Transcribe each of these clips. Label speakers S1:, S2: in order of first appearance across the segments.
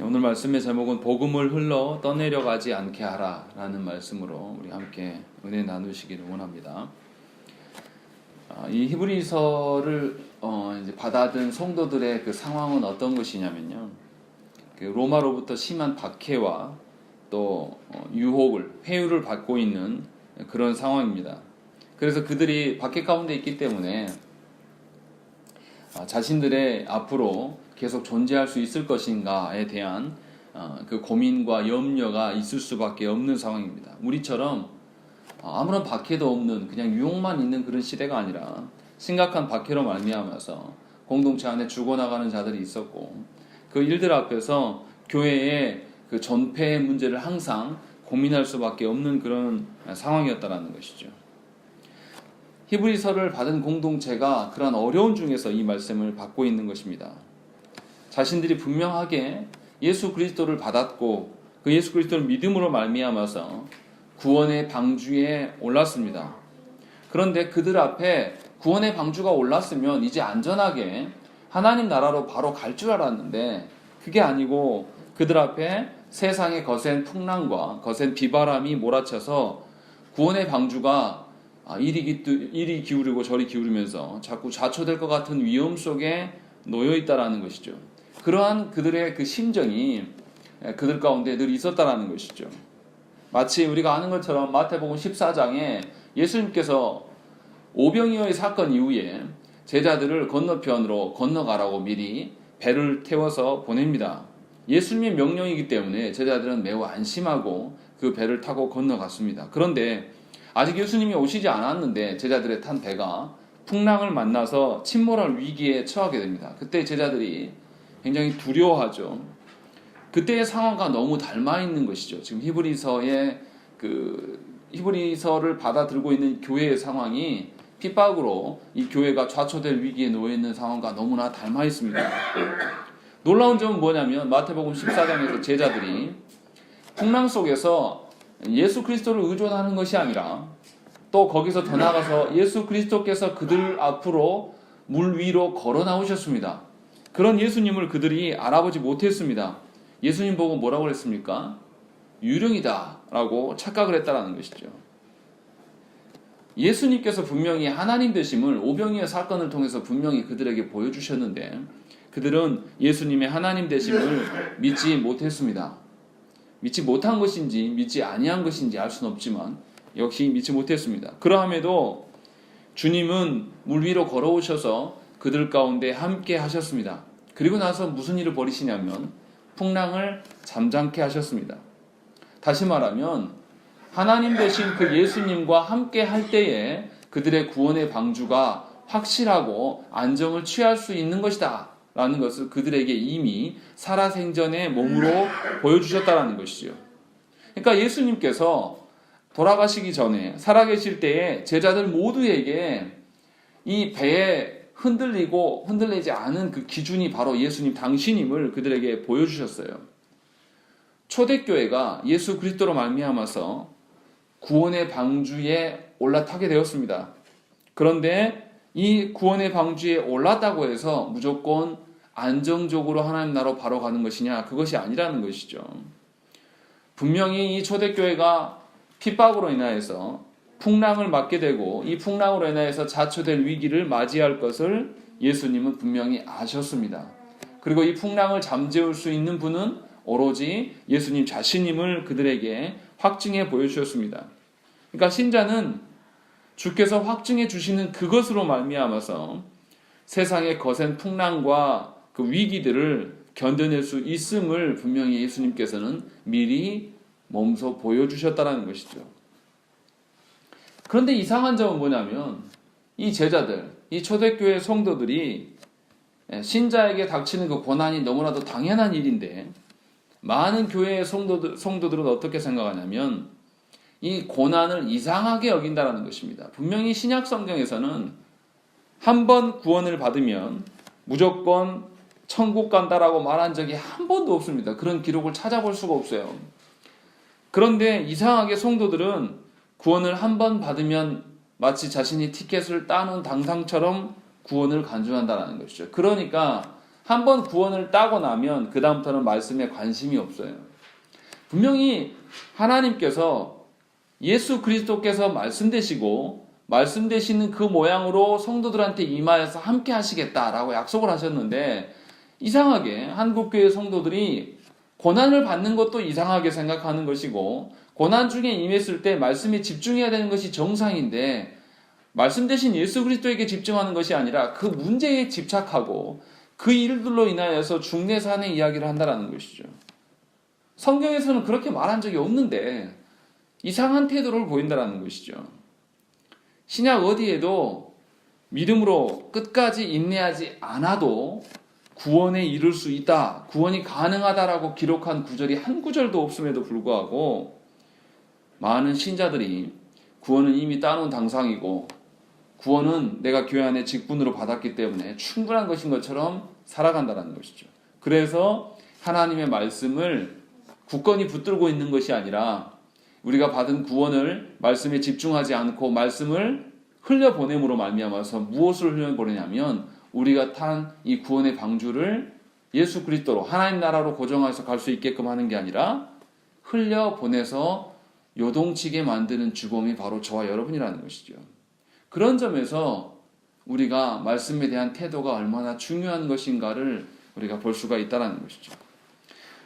S1: 오늘 말씀의 제목은 복음을 흘러 떠내려가지 않게 하라 라는 말씀으로 우리 함께 은혜 나누시기를 원합니다. 이 히브리서를 이제 받아든 성도들의 그 상황은 어떤 것이냐면요, 그 로마로부터 심한 박해와 또 유혹을, 회유를 받고 있는 그런 상황입니다. 그래서 그들이 박해 가운데 있기 때문에 자신들의 앞으로 계속 존재할 수 있을 것인가에 대한 그 고민과 염려가 있을 수밖에 없는 상황입니다. 우리처럼 아무런 박해도 없는 그냥 유혹만 있는 그런 시대가 아니라 심각한 박해로 말미암아서 공동체 안에 죽어나가는 자들이 있었고, 그 일들 앞에서 교회의 그 전폐의 문제를 항상 고민할 수밖에 없는 그런 상황이었다는 것이죠. 히브리서를 받은 공동체가 그러한 어려운 중에서 이 말씀을 받고 있는 것입니다. 자신들이 분명하게 예수 그리스도를 받았고 그 예수 그리스도를 믿음으로 말미암아서 구원의 방주에 올랐습니다. 그런데 그들 앞에 구원의 방주가 올랐으면 이제 안전하게 하나님 나라로 바로 갈 줄 알았는데 그게 아니고 그들 앞에 세상의 거센 풍랑과 거센 비바람이 몰아쳐서 구원의 방주가 이리 기울이고 저리 기울이면서 자꾸 좌초될 것 같은 위험 속에 놓여 있다라는 것이죠. 그러한 그들의 그 심정이 그들 가운데 늘 있었다라는 것이죠. 마치 우리가 아는 것처럼 마태복음 14장에 예수님께서 오병이어의 사건 이후에 제자들을 건너편으로 건너가라고 미리 배를 태워서 보냅니다. 예수님의 명령이기 때문에 제자들은 매우 안심하고 그 배를 타고 건너갔습니다. 그런데 아직 예수님이 오시지 않았는데 제자들의 탄 배가 풍랑을 만나서 침몰할 위기에 처하게 됩니다. 그때 제자들이 굉장히 두려워하죠. 그때의 상황과 너무 닮아 있는 것이죠. 지금 히브리서를 받아들고 있는 교회의 상황이 핍박으로 이 교회가 좌초될 위기에 놓여 있는 상황과 너무나 닮아 있습니다. 놀라운 점은 뭐냐면 마태복음 14장에서 제자들이 풍랑 속에서 예수 그리스도를 의존하는 것이 아니라 또 거기서 더 나아가서 예수 그리스도께서 그들 앞으로 물 위로 걸어 나오셨습니다. 그런 예수님을 그들이 알아보지 못했습니다. 예수님 보고 뭐라고 했습니까? 유령이다 라고 착각을 했다는 것이죠. 예수님께서 분명히 하나님 되심을 오병이어 사건을 통해서 분명히 그들에게 보여주셨는데 그들은 예수님의 하나님 되심을 믿지 못했습니다. 믿지 못한 것인지 믿지 아니한 것인지 알 수는 없지만 역시 믿지 못했습니다. 그러함에도 주님은 물 위로 걸어오셔서 그들 가운데 함께 하셨습니다. 그리고 나서 무슨 일을 벌이시냐면 풍랑을 잠잠케 하셨습니다. 다시 말하면 하나님 되신 그 예수님과 함께 할 때에 그들의 구원의 방주가 확실하고 안정을 취할 수 있는 것이다 라는 것을 그들에게 이미 살아생전의 몸으로 보여주셨다는 것이죠. 그러니까 예수님께서 돌아가시기 전에 살아계실 때에 제자들 모두에게 이 배에 흔들리고 흔들리지 않은 그 기준이 바로 예수님 당신임을 그들에게 보여주셨어요. 초대교회가 예수 그리스도로 말미암아서 구원의 방주에 올라타게 되었습니다. 그런데 이 구원의 방주에 올랐다고 해서 무조건 안정적으로 하나님 나라로 바로 가는 것이냐? 그것이 아니라는 것이죠. 분명히 이 초대교회가 핍박으로 인하여서 풍랑을 맞게 되고 이 풍랑으로 인하여서 자초될 위기를 맞이할 것을 예수님은 분명히 아셨습니다. 그리고 이 풍랑을 잠재울 수 있는 분은 오로지 예수님 자신임을 그들에게 확증해 보여주셨습니다. 그러니까 신자는 주께서 확증해 주시는 그것으로 말미암아서 세상의 거센 풍랑과 그 위기들을 견뎌낼 수 있음을 분명히 예수님께서는 미리 몸소 보여주셨다는 것이죠. 그런데 이상한 점은 뭐냐면 이 제자들, 이 초대교회 성도들이 신자에게 닥치는 그 고난이 너무나도 당연한 일인데 많은 교회의 성도들은 어떻게 생각하냐면 이 고난을 이상하게 여긴다는 것입니다. 분명히 신약 성경에서는 한 번 구원을 받으면 무조건 천국 간다라고 말한 적이 한 번도 없습니다. 그런 기록을 찾아볼 수가 없어요. 그런데 이상하게 성도들은 구원을 한 번 받으면 마치 자신이 티켓을 따놓은 당상처럼 구원을 간주한다는 것이죠. 그러니까 한번 구원을 따고 나면 그 다음부터는 말씀에 관심이 없어요. 분명히 하나님께서 예수 그리스도께서 말씀 되시고 말씀 되시는 그 모양으로 성도들한테 임하여서 함께 하시겠다라고 약속을 하셨는데, 이상하게 한국교회 성도들이 고난을 받는 것도 이상하게 생각하는 것이고, 고난 중에 임했을 때 말씀에 집중해야 되는 것이 정상인데, 말씀 대신 예수 그리스도에게 집중하는 것이 아니라 그 문제에 집착하고 그 일들로 인하여서 중내산의 이야기를 한다는 것이죠. 성경에서는 그렇게 말한 적이 없는데 이상한 태도를 보인다는 것이죠. 신약 어디에도 믿음으로 끝까지 인내하지 않아도 구원에 이를 수 있다, 구원이 가능하다라고 기록한 구절이 한 구절도 없음에도 불구하고 많은 신자들이 구원은 이미 따놓은 당상이고 구원은 내가 교회 안에 직분으로 받았기 때문에 충분한 것인 것처럼 살아간다는 것이죠. 그래서 하나님의 말씀을 굳건히 붙들고 있는 것이 아니라 우리가 받은 구원을 말씀에 집중하지 않고 말씀을 흘려보냄으로 말미암아서 무엇을 흘려보내냐면 우리가 탄 이 구원의 방주를 예수 그리스도로 하나님 나라로 고정해서 갈 수 있게끔 하는 게 아니라 흘려보내서 요동치게 만드는 주범이 바로 저와 여러분이라는 것이죠. 그런 점에서 우리가 말씀에 대한 태도가 얼마나 중요한 것인가를 우리가 볼 수가 있다는 것이죠.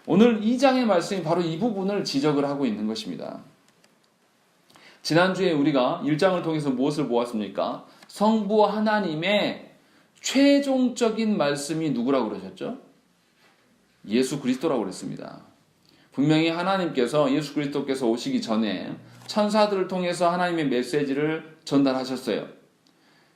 S1: 오늘 2장의 말씀이 바로 이 부분을 지적을 하고 있는 것입니다. 지난주에 우리가 1장을 통해서 무엇을 보았습니까? 성부 하나님의 최종적인 말씀이 누구라고 그러셨죠? 예수 그리스도라고 그랬습니다. 분명히 하나님께서 예수 그리스도께서 오시기 전에 천사들을 통해서 하나님의 메시지를 전달하셨어요.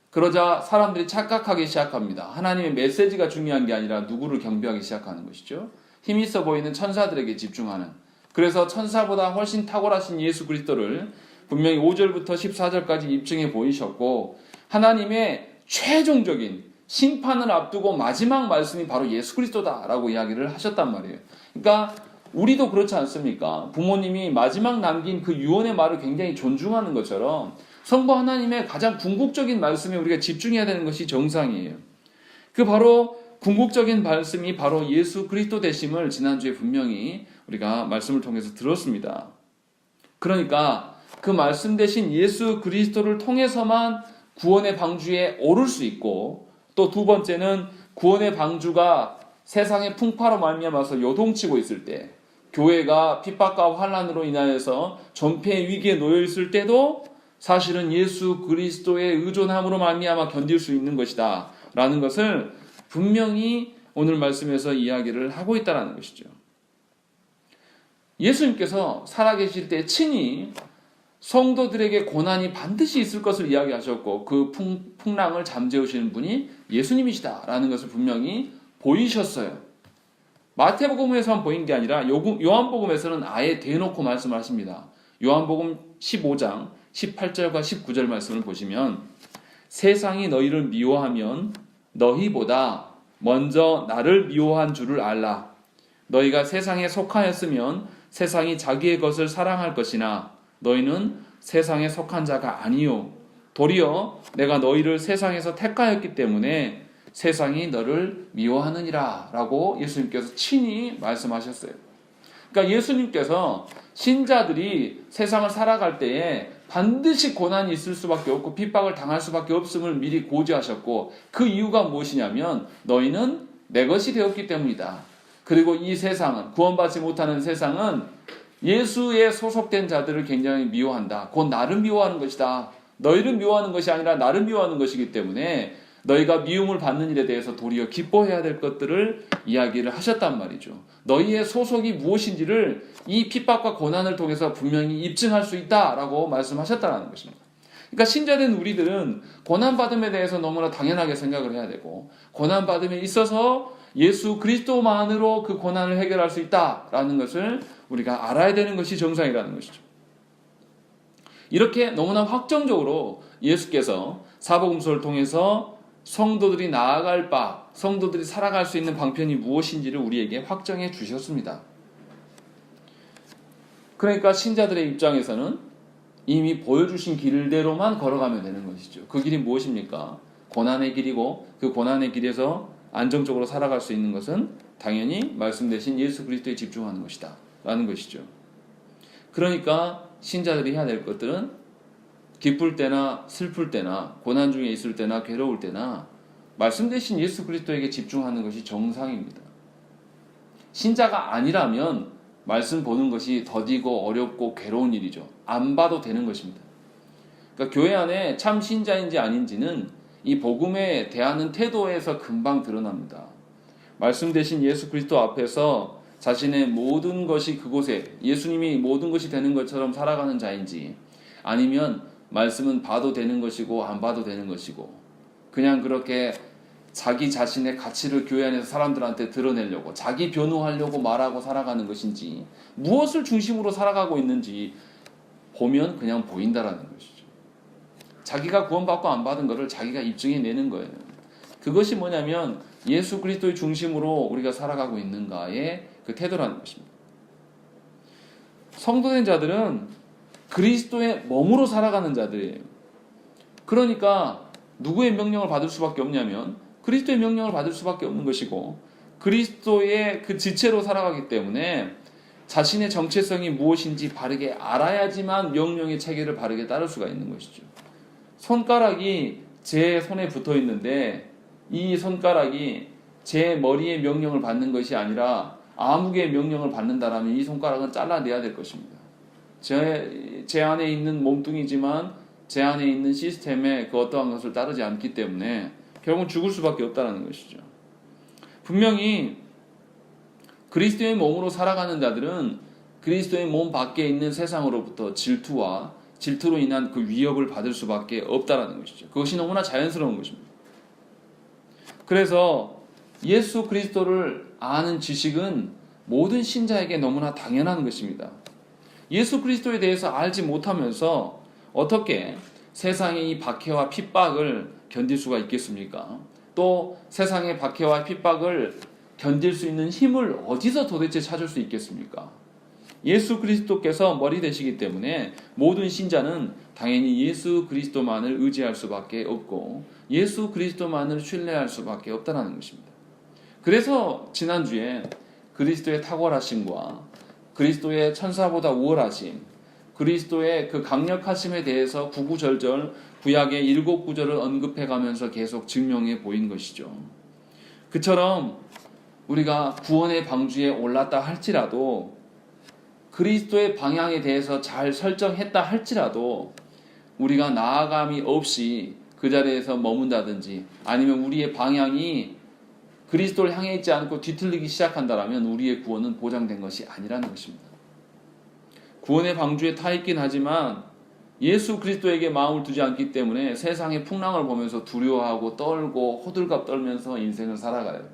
S1: 그러자 사람들이 착각하기 시작합니다. 하나님의 메시지가 중요한 게 아니라 누구를 경배하기 시작하는 것이죠. 힘이 있어 보이는 천사들에게 집중하는. 그래서 천사보다 훨씬 탁월하신 예수 그리스도를 분명히 5절부터 14절까지 입증해 보이셨고, 하나님의 최종적인 심판을 앞두고 마지막 말씀이 바로 예수 그리스도다라고 이야기를 하셨단 말이에요. 그러니까 우리도 그렇지 않습니까? 부모님이 마지막 남긴 그 유언의 말을 굉장히 존중하는 것처럼 성부 하나님의 가장 궁극적인 말씀에 우리가 집중해야 되는 것이 정상이에요. 그 바로 궁극적인 말씀이 바로 예수 그리스도 되심을 지난주에 분명히 우리가 말씀을 통해서 들었습니다. 그러니까 그 말씀 대신 예수 그리스도를 통해서만 구원의 방주에 오를 수 있고, 또 두 번째는 구원의 방주가 세상의 풍파로 말미암아서 요동치고 있을 때, 교회가 핍박과 환난으로 인하여서 전폐의 위기에 놓여 있을 때도 사실은 예수 그리스도의 의존함으로 말미암아 견딜 수 있는 것이다 라는 것을 분명히 오늘 말씀에서 이야기를 하고 있다는 것이죠. 예수님께서 살아계실 때 친히 성도들에게 고난이 반드시 있을 것을 이야기하셨고, 그 풍랑을 잠재우시는 분이 예수님이시다 라는 것을 분명히 보이셨어요. 마태복음에서만 보인 게 아니라 요한복음에서는 아예 대놓고 말씀을 하십니다. 요한복음 15장 18절과 19절 말씀을 보시면, 세상이 너희를 미워하면 너희보다 먼저 나를 미워한 줄을 알라. 너희가 세상에 속하였으면 세상이 자기의 것을 사랑할 것이나 너희는 세상에 속한 자가 아니요 도리어 내가 너희를 세상에서 택하였기 때문에 세상이 너를 미워하느니라 라고 예수님께서 친히 말씀하셨어요. 그러니까 예수님께서 신자들이 세상을 살아갈 때에 반드시 고난이 있을 수밖에 없고 핍박을 당할 수밖에 없음을 미리 고지하셨고, 그 이유가 무엇이냐면 너희는 내 것이 되었기 때문이다. 그리고 이 세상은, 구원받지 못하는 세상은 예수에 소속된 자들을 굉장히 미워한다. 곧 나를 미워하는 것이다. 너희를 미워하는 것이 아니라 나를 미워하는 것이기 때문에 너희가 미움을 받는 일에 대해서 도리어 기뻐해야 될 것들을 이야기를 하셨단 말이죠. 너희의 소속이 무엇인지를 이 핍박과 고난을 통해서 분명히 입증할 수 있다라고 말씀하셨다는 것입니다. 그러니까 신자된 우리들은 고난받음에 대해서 너무나 당연하게 생각을 해야 되고, 고난받음에 있어서 예수 그리스도만으로 그 고난을 해결할 수 있다라는 것을 우리가 알아야 되는 것이 정상이라는 것이죠. 이렇게 너무나 확정적으로 예수께서 사복음서를 통해서 성도들이 나아갈 바, 성도들이 살아갈 수 있는 방편이 무엇인지를 우리에게 확정해 주셨습니다. 그러니까 신자들의 입장에서는 이미 보여주신 길대로만 걸어가면 되는 것이죠. 그 길이 무엇입니까? 고난의 길이고, 그 고난의 길에서 안정적으로 살아갈 수 있는 것은 당연히 말씀 대신 예수 그리스도에 집중하는 것이다 라는 것이죠. 그러니까 신자들이 해야 될 것들은 기쁠 때나 슬플 때나 고난 중에 있을 때나 괴로울 때나 말씀 대신 예수 그리스도에게 집중하는 것이 정상입니다. 신자가 아니라면 말씀 보는 것이 더디고 어렵고 괴로운 일이죠. 안 봐도 되는 것입니다. 그러니까 교회 안에 참 신자인지 아닌지는 이 복음에 대하는 태도에서 금방 드러납니다. 말씀 대신 예수 그리스도 앞에서 자신의 모든 것이 그곳에 예수님이 모든 것이 되는 것처럼 살아가는 자인지, 아니면 말씀은 봐도 되는 것이고 안 봐도 되는 것이고 그냥 그렇게 자기 자신의 가치를 교회 안에서 사람들한테 드러내려고 자기 변호하려고 말하고 살아가는 것인지, 무엇을 중심으로 살아가고 있는지 보면 그냥 보인다라는 것이죠. 자기가 구원받고 안 받은 것을 자기가 입증해내는 거예요. 그것이 뭐냐면 예수 그리스도의 중심으로 우리가 살아가고 있는가의 그 태도라는 것입니다. 성도된 자들은 그리스도의 몸으로 살아가는 자들이에요. 그러니까 누구의 명령을 받을 수밖에 없냐면 그리스도의 명령을 받을 수밖에 없는 것이고, 그리스도의 그 지체로 살아가기 때문에 자신의 정체성이 무엇인지 바르게 알아야지만 명령의 체계를 바르게 따를 수가 있는 것이죠. 손가락이 제 손에 붙어 있는데 이 손가락이 제 머리의 명령을 받는 것이 아니라 아무개의 명령을 받는다라면 이 손가락은 잘라내야 될 것입니다. 제 안에 있는 몸뚱이지만 제 안에 있는 시스템에 그 어떠한 것을 따르지 않기 때문에 결국은 죽을 수밖에 없다는 것이죠. 분명히 그리스도의 몸으로 살아가는 자들은 그리스도의 몸 밖에 있는 세상으로부터 질투로 인한 그 위협을 받을 수밖에 없다는 것이죠. 그것이 너무나 자연스러운 것입니다. 그래서 예수 그리스도를 아는 지식은 모든 신자에게 너무나 당연한 것입니다. 예수 그리스도에 대해서 알지 못하면서 어떻게 세상의 이 박해와 핍박을 견딜 수가 있겠습니까? 또 세상의 박해와 핍박을 견딜 수 있는 힘을 어디서 도대체 찾을 수 있겠습니까? 예수 그리스도께서 머리 되시기 때문에 모든 신자는 당연히 예수 그리스도만을 의지할 수밖에 없고 예수 그리스도만을 신뢰할 수밖에 없다는 것입니다. 그래서 지난주에 그리스도의 탁월하심과 그리스도의 천사보다 우월하심, 그리스도의 그 강력하심에 대해서 구구절절 구약의 7구절을 언급해가면서 계속 증명해 보인 것이죠. 그처럼 우리가 구원의 방주에 올랐다 할지라도, 그리스도의 방향에 대해서 잘 설정했다 할지라도 우리가 나아감이 없이 그 자리에서 머문다든지 아니면 우리의 방향이 그리스도를 향해 있지 않고 뒤틀리기 시작한다면 우리의 구원은 보장된 것이 아니라는 것입니다. 구원의 방주에 타 있긴 하지만 예수 그리스도에게 마음을 두지 않기 때문에 세상의 풍랑을 보면서 두려워하고 떨고 호들갑 떨면서 인생을 살아가요.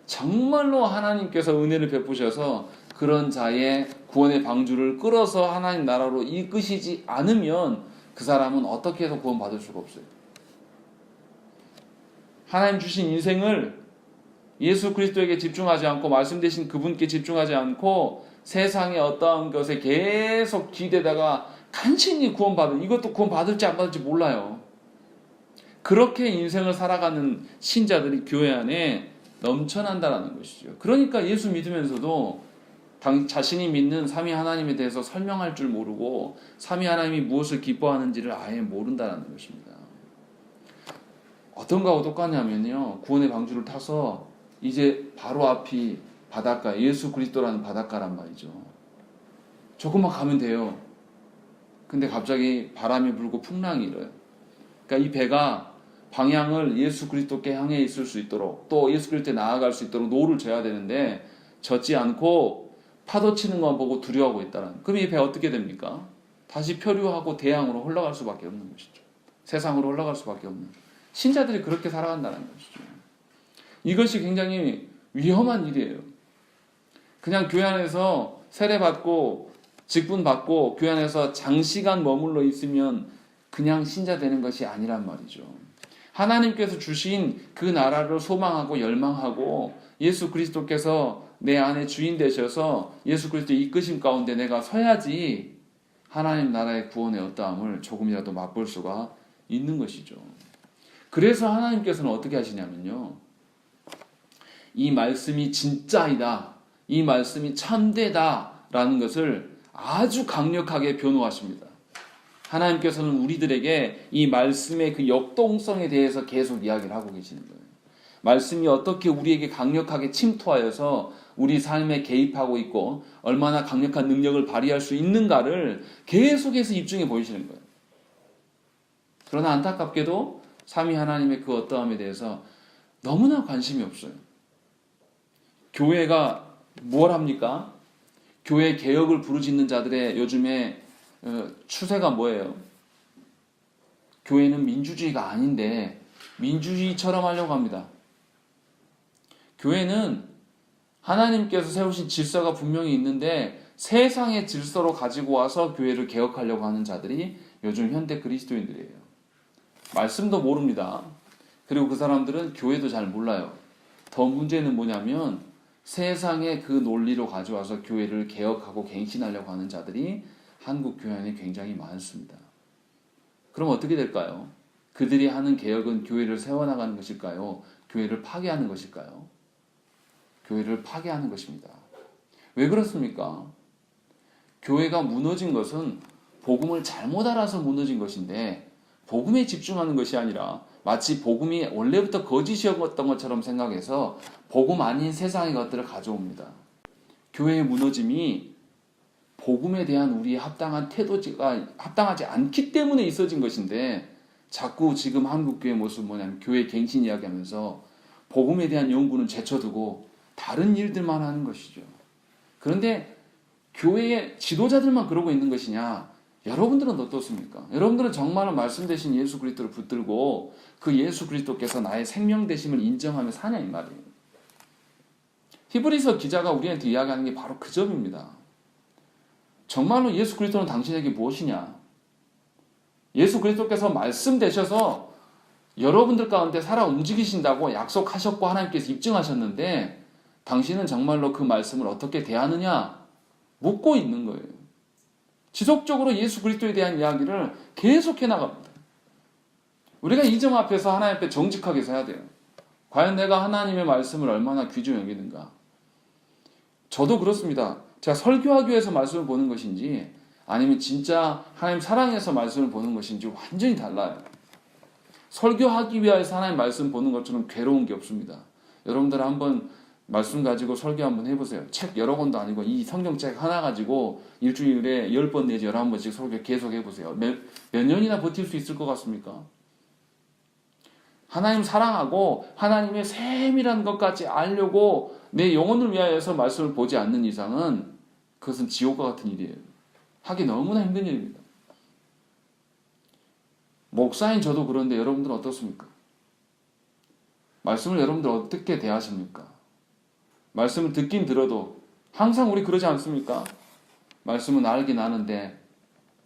S1: 정말로 하나님께서 은혜를 베푸셔서 그런 자의 구원의 방주를 끌어서 하나님 나라로 이끄시지 않으면 그 사람은 어떻게 해서 구원받을 수가 없어요. 하나님 주신 인생을 예수 그리스도에게 집중하지 않고 말씀 대신 그분께 집중하지 않고 세상의 어떠한 것에 계속 기대다가 간신히 구원받은, 이것도 구원받을지 안 받을지 몰라요. 그렇게 인생을 살아가는 신자들이 교회 안에 넘쳐난다는 것이죠. 그러니까 예수 믿으면서도 자신이 믿는 삼위 하나님에 대해서 설명할 줄 모르고 삼위 하나님이 무엇을 기뻐하는지를 아예 모른다는 것입니다. 어떤 거하고 똑같냐면요, 구원의 방주를 타서 이제 바로 앞이 바닷가, 예수 그리스도라는 바닷가란 말이죠. 조금만 가면 돼요. 근데 갑자기 바람이 불고 풍랑이 일어요. 그러니까 이 배가 방향을 예수 그리스도께 향해 있을 수 있도록, 또 예수 그리스도에 나아갈 수 있도록 노를 져야 되는데 젓지 않고 파도 치는 것만 보고 두려워하고 있다는. 그럼 이 배 어떻게 됩니까? 다시 표류하고 대양으로 흘러갈 수밖에 없는 것이죠. 세상으로 흘러갈 수밖에 없는. 신자들이 그렇게 살아간다는 것이죠. 이것이 굉장히 위험한 일이에요. 그냥 교회 안에서 세례받고 직분받고 교회 안에서 장시간 머물러 있으면 그냥 신자 되는 것이 아니란 말이죠. 하나님께서 주신 그 나라를 소망하고 열망하고 예수 그리스도께서 내 안에 주인 되셔서 예수 그리스도의 이끄심 가운데 내가 서야지 하나님 나라의 구원의 어떠함을 조금이라도 맛볼 수가 있는 것이죠. 그래서 하나님께서는 어떻게 하시냐면요, 이 말씀이 진짜이다, 이 말씀이 참되다라는 것을 아주 강력하게 변호하십니다. 하나님께서는 우리들에게 이 말씀의 그 역동성에 대해서 계속 이야기를 하고 계시는 거예요. 말씀이 어떻게 우리에게 강력하게 침투하여서 우리 삶에 개입하고 있고 얼마나 강력한 능력을 발휘할 수 있는가를 계속해서 입증해 보이시는 거예요. 그러나 안타깝게도 삼위 하나님의 그 어떠함에 대해서 너무나 관심이 없어요. 교회가 뭘 합니까? 교회 개혁을 부르짖는 자들의 요즘에 추세가 뭐예요? 교회는 민주주의가 아닌데 민주주의처럼 하려고 합니다. 교회는 하나님께서 세우신 질서가 분명히 있는데 세상의 질서로 가지고 와서 교회를 개혁하려고 하는 자들이 요즘 현대 그리스도인들이에요. 말씀도 모릅니다. 그리고 그 사람들은 교회도 잘 몰라요. 더 문제는 뭐냐면 세상의 그 논리로 가져와서 교회를 개혁하고 갱신하려고 하는 자들이 한국 교회 안에 굉장히 많습니다. 그럼 어떻게 될까요? 그들이 하는 개혁은 교회를 세워나가는 것일까요? 교회를 파괴하는 것일까요? 교회를 파괴하는 것입니다. 왜 그렇습니까? 교회가 무너진 것은 복음을 잘못 알아서 무너진 것인데 복음에 집중하는 것이 아니라 마치 복음이 원래부터 거짓이었던 것처럼 생각해서 복음 아닌 세상의 것들을 가져옵니다. 교회의 무너짐이 복음에 대한 우리의 합당한 태도가 합당하지 않기 때문에 있어진 것인데 자꾸 지금 한국교회의 모습은 뭐냐면 교회 갱신 이야기하면서 복음에 대한 연구는 제쳐두고 다른 일들만 하는 것이죠. 그런데 교회의 지도자들만 그러고 있는 것이냐? 여러분들은 어떻습니까? 여러분들은 정말로 말씀 되신 예수 그리스도를 붙들고 그 예수 그리스도께서 나의 생명 되심을 인정하며 사냐 이 말이에요. 히브리서 기자가 우리한테 이야기하는 게 바로 그 점입니다. 정말로 예수 그리스도는 당신에게 무엇이냐? 예수 그리스도께서 말씀 되셔서 여러분들 가운데 살아 움직이신다고 약속하셨고 하나님께서 입증하셨는데 당신은 정말로 그 말씀을 어떻게 대하느냐? 묻고 있는 거예요. 지속적으로 예수 그리스도에 대한 이야기를 계속해 나갑니다. 우리가 이 점 앞에서 하나님 앞에 정직하게 서야 돼요. 과연 내가 하나님의 말씀을 얼마나 귀중히 여기는가? 저도 그렇습니다. 제가 설교하기 위해서 말씀을 보는 것인지 아니면 진짜 하나님 사랑해서 말씀을 보는 것인지 완전히 달라요. 설교하기 위해서 하나님 말씀 보는 것처럼 괴로운 게 없습니다. 여러분들 한번 말씀 가지고 설교 한번 해보세요. 책 여러 권도 아니고 이 성경책 하나 가지고 일주일에 10번 내지 11번씩 설교 계속 해보세요. 몇 년이나 버틸 수 있을 것 같습니까? 하나님 사랑하고 하나님의 세밀한 것까지 알려고 내 영혼을 위하여서 말씀을 보지 않는 이상은 그것은 지옥과 같은 일이에요. 하기 너무나 힘든 일입니다. 목사인 저도 그런데 여러분들은 어떻습니까? 말씀을 여러분들 어떻게 대하십니까? 말씀을 듣긴 들어도 항상 우리 그러지 않습니까? 말씀은 알긴 아는데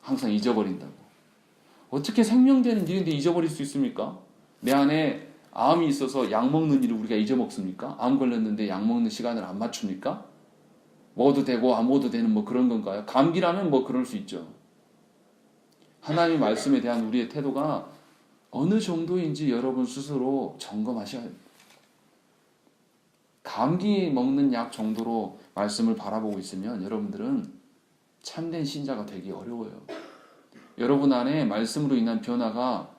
S1: 항상 잊어버린다고. 어떻게 생명되는 일인데 잊어버릴 수 있습니까? 내 안에 암이 있어서 약 먹는 일을 우리가 잊어먹습니까? 암 걸렸는데 약 먹는 시간을 안 맞춥니까? 먹어도 되고 안 먹어도 되는 뭐 그런 건가요? 감기라면 뭐 그럴 수 있죠. 하나님의 말씀에 대한 우리의 태도가 어느 정도인지 여러분 스스로 점검하셔야 합니다. 감기 먹는 약 정도로 말씀을 바라보고 있으면 여러분들은 참된 신자가 되기 어려워요. 여러분 안에 말씀으로 인한 변화가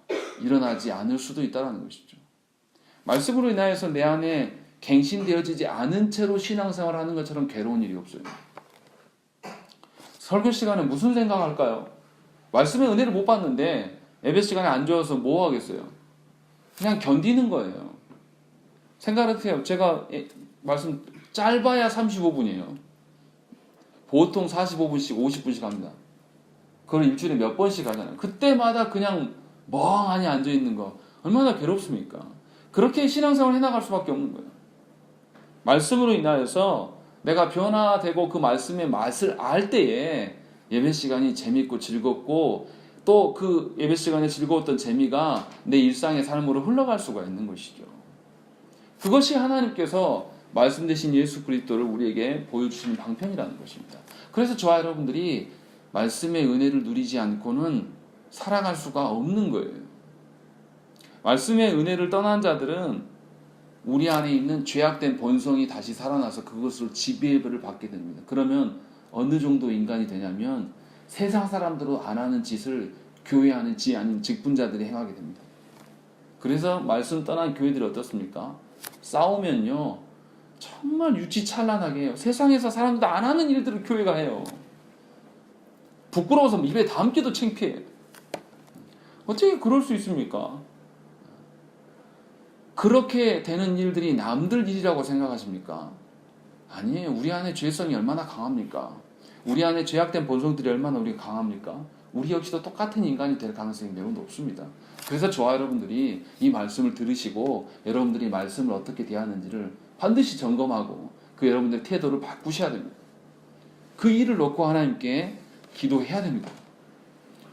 S1: 일어나지 않을 수도 있다는 것이죠. 말씀으로 인하여서 내 안에 갱신되어지지 않은 채로 신앙생활을 하는 것처럼 괴로운 일이 없어요. 설교 시간에 무슨 생각할까요? 말씀의 은혜를 못 받는데 예배 시간에 안 좋아서 뭐 하겠어요? 그냥 견디는 거예요. 생각해보세요. 제가 말씀 짧아야 35분이에요. 보통 45분씩 50분씩 합니다. 그걸 일주일에 몇 번씩 하잖아요. 그때마다 그냥 멍하니 앉아있는 거 얼마나 괴롭습니까? 그렇게 신앙생활을 해나갈 수밖에 없는 거예요. 말씀으로 인하여서 내가 변화되고 그 말씀의 맛을 알 때에 예배 시간이 재밌고 즐겁고 또 그 예배 시간에 즐거웠던 재미가 내 일상의 삶으로 흘러갈 수가 있는 것이죠. 그것이 하나님께서 말씀 되신 예수 그리스도를 우리에게 보여주시는 방편이라는 것입니다. 그래서 저와 여러분들이 말씀의 은혜를 누리지 않고는 살아갈 수가 없는 거예요. 말씀의 은혜를 떠난 자들은 우리 안에 있는 죄악된 본성이 다시 살아나서 그것을 지배를 받게 됩니다. 그러면 어느 정도 인간이 되냐면 세상 사람들도 안 하는 짓을 교회 안에 아닌 직분자들이 행하게 됩니다. 그래서 말씀 떠난 교회들이 어떻습니까? 싸우면요 정말 유치찬란하게 해요. 세상에서 사람들도 안 하는 일들을 교회가 해요. 부끄러워서 입에 담기도 창피해요. 어떻게 그럴 수 있습니까? 그렇게 되는 일들이 남들 일이라고 생각하십니까? 아니에요. 우리 안에 죄성이 얼마나 강합니까? 우리 안에 죄악된 본성들이 얼마나 우리가 강합니까? 우리 역시도 똑같은 인간이 될 가능성이 매우 높습니다. 그래서 저와 여러분들이 이 말씀을 들으시고 여러분들이 말씀을 어떻게 대하는지를 반드시 점검하고 그 여러분들의 태도를 바꾸셔야 됩니다. 그 일을 놓고 하나님께 기도해야 됩니다.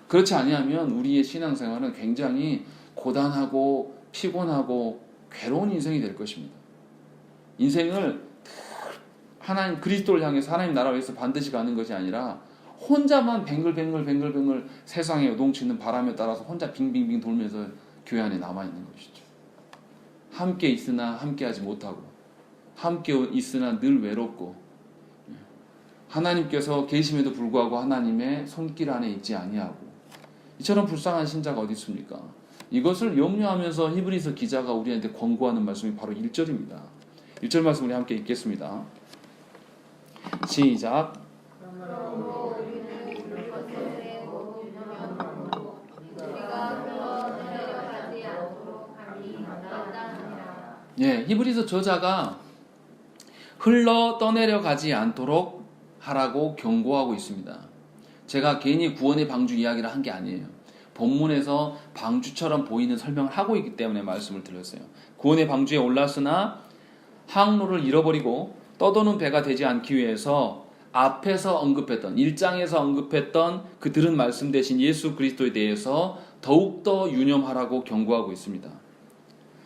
S1: 그렇지 아니하면 우리의 신앙생활은 굉장히 고단하고 피곤하고 괴로운 인생이 될 것입니다. 인생을 하나님 그리스도를 향해서 하나님 나라를 위해서 반드시 가는 것이 아니라 혼자만 뱅글뱅글 세상에 요동치는 바람에 따라서 혼자 빙빙빙 돌면서 교회 안에 남아있는 것이죠. 함께 있으나 함께하지 못하고 함께 있으나 늘 외롭고 하나님께서 계심에도 불구하고 하나님의 손길 안에 있지 아니하고 이처럼 불쌍한 신자가 어디 있습니까? 이것을 염려하면서 히브리서 기자가 우리한테 권고하는 말씀이 바로 1절입니다. 1절 말씀 우리 함께 읽겠습니다. 시작. 예, 히브리서 저자가 흘러 떠내려가지 않도록 하라고 경고하고 있습니다. 제가 괜히 구원의 방주 이야기를 한 게 아니에요. 본문에서 방주처럼 보이는 설명을 하고 있기 때문에 말씀을 드렸어요. 구원의 방주에 올랐으나 항로를 잃어버리고 떠도는 배가 되지 않기 위해서 앞에서 언급했던 1장에서 언급했던 그 들은 말씀 대신 예수 그리스도에 대해서 더욱더 유념하라고 경고하고 있습니다.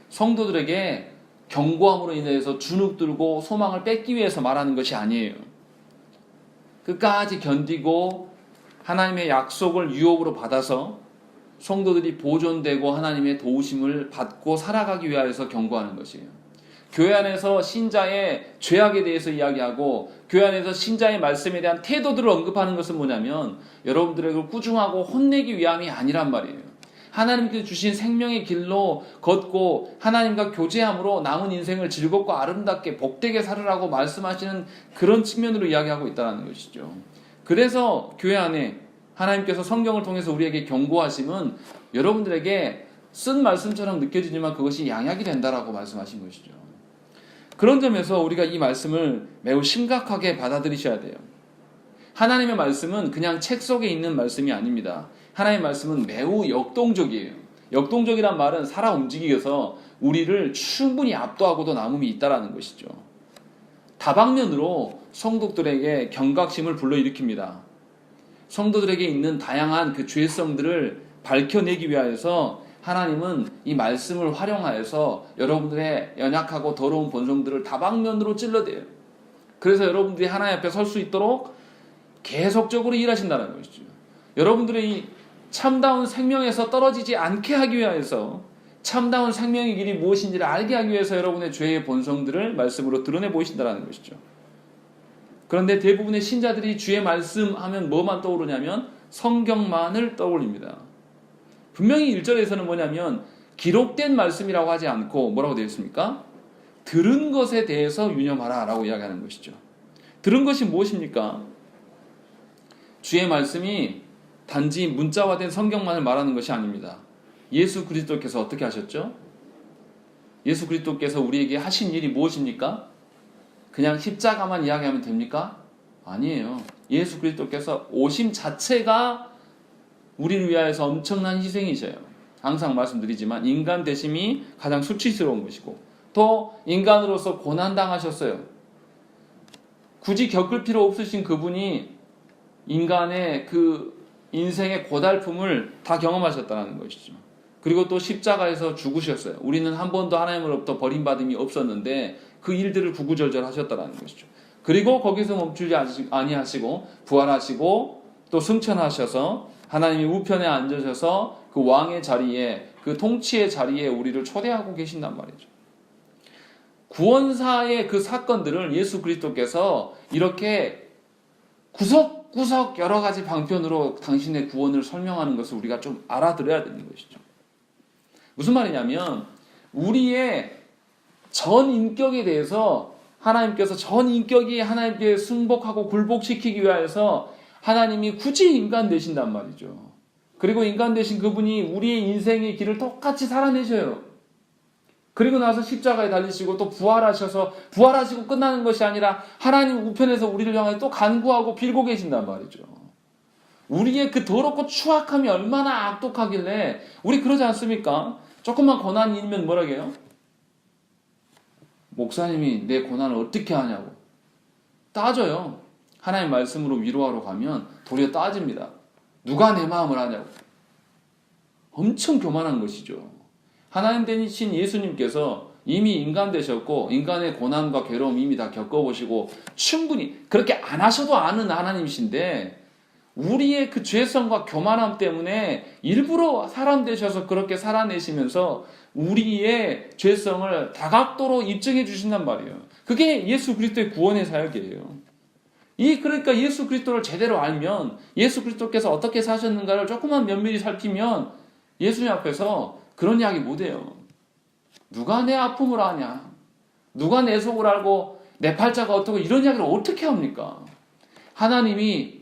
S1: 성도들에게 경고함으로 인해서 주눅들고 소망을 뺏기 위해서 말하는 것이 아니에요. 끝까지 견디고 하나님의 약속을 유업으로 받아서 성도들이 보존되고 하나님의 도우심을 받고 살아가기 위하여서 경고하는 것이에요. 교회 안에서 신자의 죄악에 대해서 이야기하고 교회 안에서 신자의 말씀에 대한 태도들을 언급하는 것은 뭐냐면 여러분들에게 꾸중하고 혼내기 위함이 아니란 말이에요. 하나님께서 주신 생명의 길로 걷고 하나님과 교제함으로 남은 인생을 즐겁고 아름답게 복되게 살으라고 말씀하시는 그런 측면으로 이야기하고 있다는 것이죠. 그래서 교회 안에 하나님께서 성경을 통해서 우리에게 경고하심은 여러분들에게 쓴 말씀처럼 느껴지지만 그것이 양약이 된다라고 말씀하신 것이죠. 그런 점에서 우리가 이 말씀을 매우 심각하게 받아들이셔야 돼요. 하나님의 말씀은 그냥 책 속에 있는 말씀이 아닙니다. 하나님의 말씀은 매우 역동적이에요. 역동적이란 말은 살아 움직여서 우리를 충분히 압도하고도 남음이 있다는 것이죠. 다방면으로 성도들에게 경각심을 불러일으킵니다. 성도들에게 있는 다양한 그 죄성들을 밝혀내기 위하여서 하나님은 이 말씀을 활용하여서 여러분들의 연약하고 더러운 본성들을 다방면으로 찔러대요. 그래서 여러분들이 하나님 앞에 설 수 있도록 계속적으로 일하신다는 것이죠. 여러분들의 이 참다운 생명에서 떨어지지 않게 하기 위하여서 참다운 생명의 길이 무엇인지를 알게 하기 위해서 여러분의 죄의 본성들을 말씀으로 드러내 보이신다는 것이죠. 그런데 대부분의 신자들이 주의 말씀하면 뭐만 떠오르냐면 성경만을 떠올립니다. 분명히 1절에서는 뭐냐면 기록된 말씀이라고 하지 않고 뭐라고 되어 있습니까? 들은 것에 대해서 유념하라 라고 이야기하는 것이죠. 들은 것이 무엇입니까? 주의 말씀이 단지 문자화된 성경만을 말하는 것이 아닙니다. 예수 그리스도께서 어떻게 하셨죠? 예수 그리스도께서 우리에게 하신 일이 무엇입니까? 그냥 십자가만 이야기하면 됩니까? 아니에요. 예수 그리스도께서 오심 자체가 우리를 위하여서 엄청난 희생이셔요. 항상 말씀드리지만 인간 되심이 가장 수치스러운 것이고 또 인간으로서 고난당하셨어요. 굳이 겪을 필요 없으신 그분이 인간의 그 인생의 고달픔을 다 경험하셨다는 것이죠. 그리고 또 십자가에서 죽으셨어요. 우리는 한 번도 하나님으로부터 버림받음이 없었는데 그 일들을 구구절절 하셨다는 것이죠. 그리고 거기서 멈추지 아니하시고 부활하시고 또 승천하셔서 하나님이 우편에 앉으셔서 그 왕의 자리에 그 통치의 자리에 우리를 초대하고 계신단 말이죠. 구원사의 그 사건들을 예수 그리스도께서 이렇게 구석구석 여러 가지 방편으로 당신의 구원을 설명하는 것을 우리가 좀 알아들어야 되는 것이죠. 무슨 말이냐면 우리의 전 인격에 대해서 하나님께서 전 인격이 하나님께 승복하고 굴복시키기 위해서 하나님이 굳이 인간 되신단 말이죠. 그리고 인간 되신 그분이 우리의 인생의 길을 똑같이 살아내셔요. 그리고 나서 십자가에 달리시고 또 부활하시고 끝나는 것이 아니라 하나님 우편에서 우리를 향해 또 간구하고 빌고 계신단 말이죠. 우리의 그 더럽고 추악함이 얼마나 악독하길래 우리 그러지 않습니까? 조금만 고난이 있으면 뭐라고 해요? 목사님이 내 고난을 어떻게 하냐고 따져요. 하나님 말씀으로 위로하러 가면 도리어 따집니다. 누가 내 마음을 아냐고. 엄청 교만한 것이죠. 하나님 되신 예수님께서 이미 인간 되셨고 인간의 고난과 괴로움 이미 다 겪어보시고 충분히 그렇게 안 하셔도 아는 하나님이신데 우리의 그 죄성과 교만함 때문에 일부러 사람 되셔서 그렇게 살아내시면서 우리의 죄성을 다각도로 입증해 주신단 말이에요. 그게 예수 그리스도의 구원의 사역이에요. 그러니까 예수 그리스도를 제대로 알면 예수 그리스도께서 어떻게 사셨는가를 조금만 면밀히 살피면 예수님 앞에서 그런 이야기 못해요. 누가 내 아픔을 아냐? 누가 내 속을 알고 내 팔자가 어떻고 이런 이야기를 어떻게 합니까? 하나님이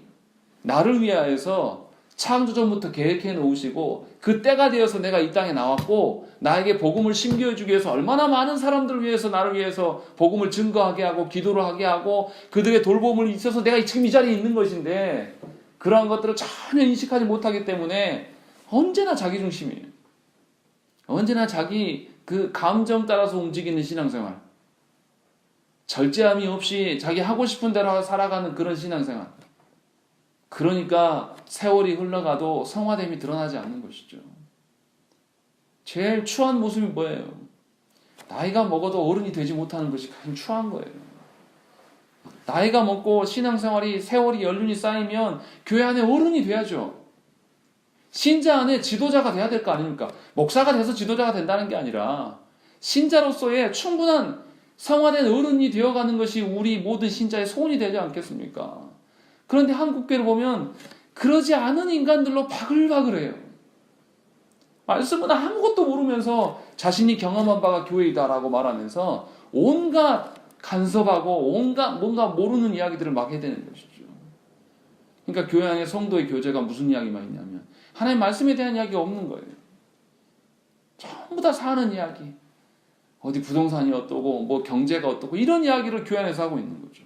S1: 나를 위하여서 창조전부터 계획해 놓으시고 그 때가 되어서 내가 이 땅에 나왔고 나에게 복음을 심겨주기 위해서 얼마나 많은 사람들을 위해서 나를 위해서 복음을 증거하게 하고 기도를 하게 하고 그들의 돌봄을 있어서 내가 지금 이 자리에 있는 것인데 그러한 것들을 전혀 인식하지 못하기 때문에 언제나 자기 중심이에요. 언제나 자기 그 감정 따라서 움직이는 신앙생활. 절제함이 없이 자기 하고 싶은 대로 살아가는 그런 신앙생활. 그러니까 세월이 흘러가도 성화됨이 드러나지 않는 것이죠. 제일 추한 모습이 뭐예요? 나이가 먹어도 어른이 되지 못하는 것이 가장 추한 거예요. 나이가 먹고 신앙생활이 세월이 연륜이 쌓이면 교회 안에 어른이 돼야죠. 신자 안에 지도자가 돼야 될 거 아닙니까? 목사가 돼서 지도자가 된다는 게 아니라 신자로서의 충분한 성화된 어른이 되어가는 것이 우리 모든 신자의 소원이 되지 않겠습니까? 그런데 한국교회를 보면 그러지 않은 인간들로 바글바글해요. 말씀은 아무것도 모르면서 자신이 경험한 바가 교회이다라고 말하면서 온갖 간섭하고 온갖 뭔가 모르는 이야기들을 막 해대는 것이죠. 그러니까 교회 안에 성도의 교제가 무슨 이야기만 있냐면 하나님 말씀에 대한 이야기가 없는 거예요. 전부 다 사는 이야기. 어디 부동산이 어떠고 뭐 경제가 어떠고 이런 이야기를 교회 안에서 하고 있는 거죠.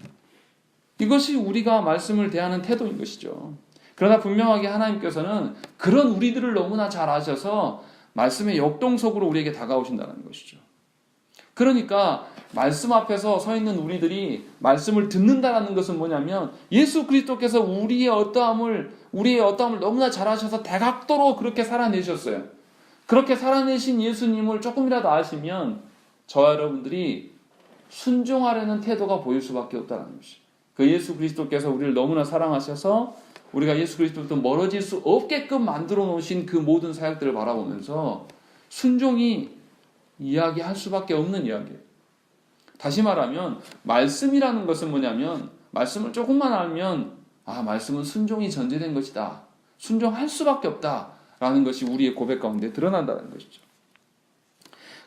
S1: 이것이 우리가 말씀을 대하는 태도인 것이죠. 그러나 분명하게 하나님께서는 그런 우리들을 너무나 잘 아셔서 말씀의 역동적으로 우리에게 다가오신다는 것이죠. 그러니까 말씀 앞에서 서 있는 우리들이 말씀을 듣는다는 것은 뭐냐면 예수 그리스도께서 우리의 어떠함을 너무나 잘 아셔서 대각도로 그렇게 살아내셨어요. 그렇게 살아내신 예수님을 조금이라도 아시면 저와 여러분들이 순종하려는 태도가 보일 수밖에 없다는 것이죠. 그 예수 그리스도께서 우리를 너무나 사랑하셔서 우리가 예수 그리스도부터 멀어질 수 없게끔 만들어 놓으신 그 모든 사역들을 바라보면서 순종이 이야기할 수밖에 없는 이야기예요. 다시 말하면 말씀이라는 것은 뭐냐면 말씀을 조금만 알면 말씀은 순종이 전제된 것이다. 순종할 수밖에 없다라는 것이 우리의 고백 가운데 드러난다는 것이죠.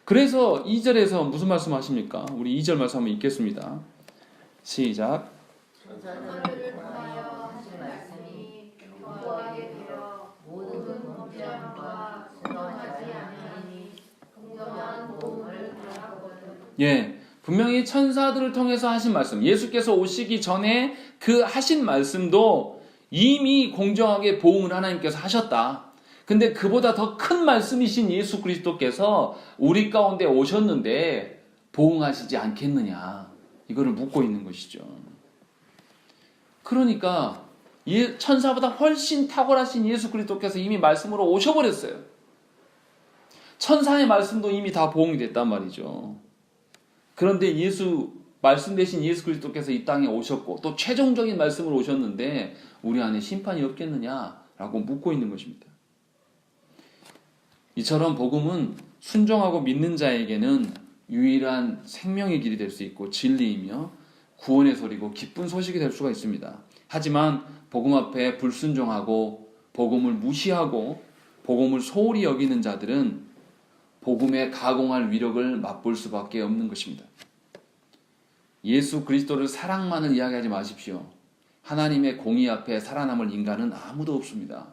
S1: 그래서 2절에서 무슨 말씀하십니까? 우리 2절 말씀 한번 읽겠습니다. 시작.
S2: 천사들을 통하여 하신 말씀이 견고하게 되어 모든 범죄함과 순종하지 아니하니 공정한 도움을 받았거든.
S1: 분명히 천사들을 통해서 하신 말씀, 예수께서 오시기 전에 그 하신 말씀도 이미 공정하게 보응을 하나님께서 하셨다. 근데 그보다 더 큰 말씀이신 예수 그리스도께서 우리 가운데 오셨는데 보응하시지 않겠느냐, 이거를 묻고 있는 것이죠. 그러니까 천사보다 훨씬 탁월하신 예수 그리스도께서 이미 말씀으로 오셔버렸어요. 천사의 말씀도 이미 다 보응이 됐단 말이죠. 그런데 말씀 대신 예수 그리스도께서 이 땅에 오셨고 또 최종적인 말씀으로 오셨는데 우리 안에 심판이 없겠느냐라고 묻고 있는 것입니다. 이처럼 복음은 순종하고 믿는 자에게는 유일한 생명의 길이 될 수 있고 진리이며 구원의 소리고 기쁜 소식이 될 수가 있습니다. 하지만 복음 앞에 불순종하고 복음을 무시하고 복음을 소홀히 여기는 자들은 복음에 가공할 위력을 맛볼 수밖에 없는 것입니다. 예수 그리스도를 사랑만을 이야기하지 마십시오. 하나님의 공의 앞에 살아남을 인간은 아무도 없습니다.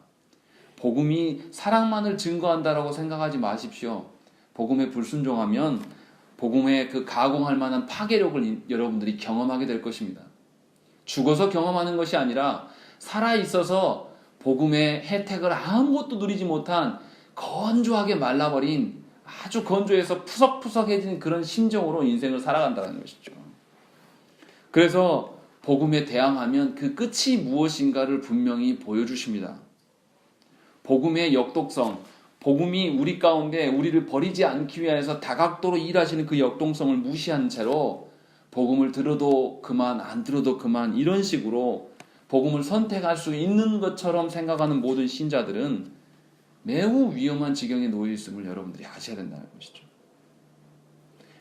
S1: 복음이 사랑만을 증거한다라고 생각하지 마십시오. 복음에 불순종하면 복음에 그 가공할 만한 파괴력을 여러분들이 경험하게 될 것입니다. 죽어서 경험하는 것이 아니라 살아있어서 복음의 혜택을 아무것도 누리지 못한 건조하게 말라버린 아주 건조해서 푸석푸석해진 그런 심정으로 인생을 살아간다는 것이죠. 그래서 복음에 대항하면 그 끝이 무엇인가를 분명히 보여주십니다. 복음의 역독성, 복음이 우리 가운데 우리를 버리지 않기 위해서 다각도로 일하시는 그 역동성을 무시한 채로 복음을 들어도 그만 안 들어도 그만 이런 식으로 복음을 선택할 수 있는 것처럼 생각하는 모든 신자들은 매우 위험한 지경에 놓여 있음을 여러분들이 아셔야 된다는 것이죠.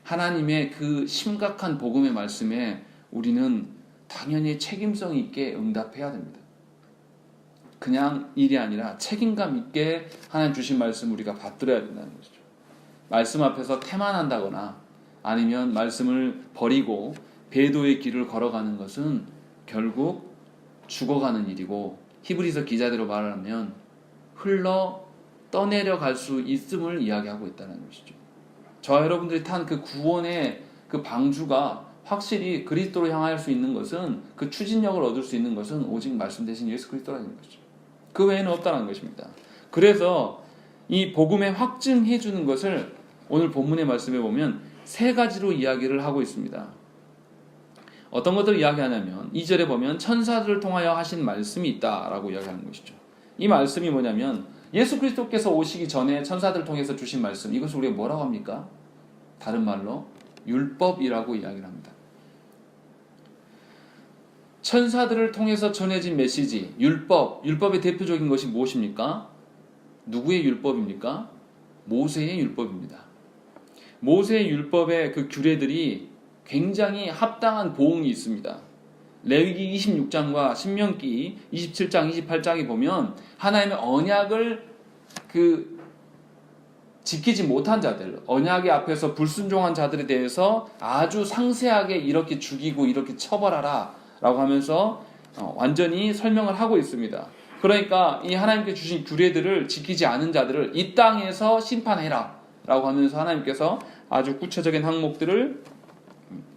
S1: 하나님의 그 심각한 복음의 말씀에 우리는 당연히 책임성 있게 응답해야 됩니다. 그냥 일이 아니라 책임감 있게 하나님 주신 말씀 우리가 받들어야 된다는 것이죠. 말씀 앞에서 태만한다거나 아니면 말씀을 버리고 배도의 길을 걸어가는 것은 결국 죽어가는 일이고 히브리서 기자대로 말하면 흘러 떠내려갈 수 있음을 이야기하고 있다는 것이죠. 저와 여러분들이 탄 그 구원의 그 방주가 확실히 그리스도로 향할 수 있는 것은 그 추진력을 얻을 수 있는 것은 오직 말씀 대신 예수 그리스도라는 것이죠. 그 외에는 없다는 것입니다. 그래서 이 복음에 확증해 주는 것을 오늘 본문의 말씀에 보면 세 가지로 이야기를 하고 있습니다. 어떤 것들을 이야기하냐면 2절에 보면 천사들을 통하여 하신 말씀이 있다라고 이야기하는 것이죠. 이 말씀이 뭐냐면 예수 그리스도께서 오시기 전에 천사들을 통해서 주신 말씀, 이것을 우리가 뭐라고 합니까? 다른 말로 율법이라고 이야기를 합니다. 천사들을 통해서 전해진 메시지, 율법의 대표적인 것이 무엇입니까? 누구의 율법입니까? 모세의 율법입니다. 모세의 율법의 그 규례들이 굉장히 합당한 보응이 있습니다. 레위기 26장과 신명기 27장, 28장에 보면 하나님의 언약을 지키지 못한 자들, 언약의 앞에서 불순종한 자들에 대해서 아주 상세하게 이렇게 죽이고 이렇게 처벌하라 라고 하면서 완전히 설명을 하고 있습니다. 그러니까 이 하나님께 주신 규례들을 지키지 않은 자들을 이 땅에서 심판해라 라고 하면서 하나님께서 아주 구체적인 항목들을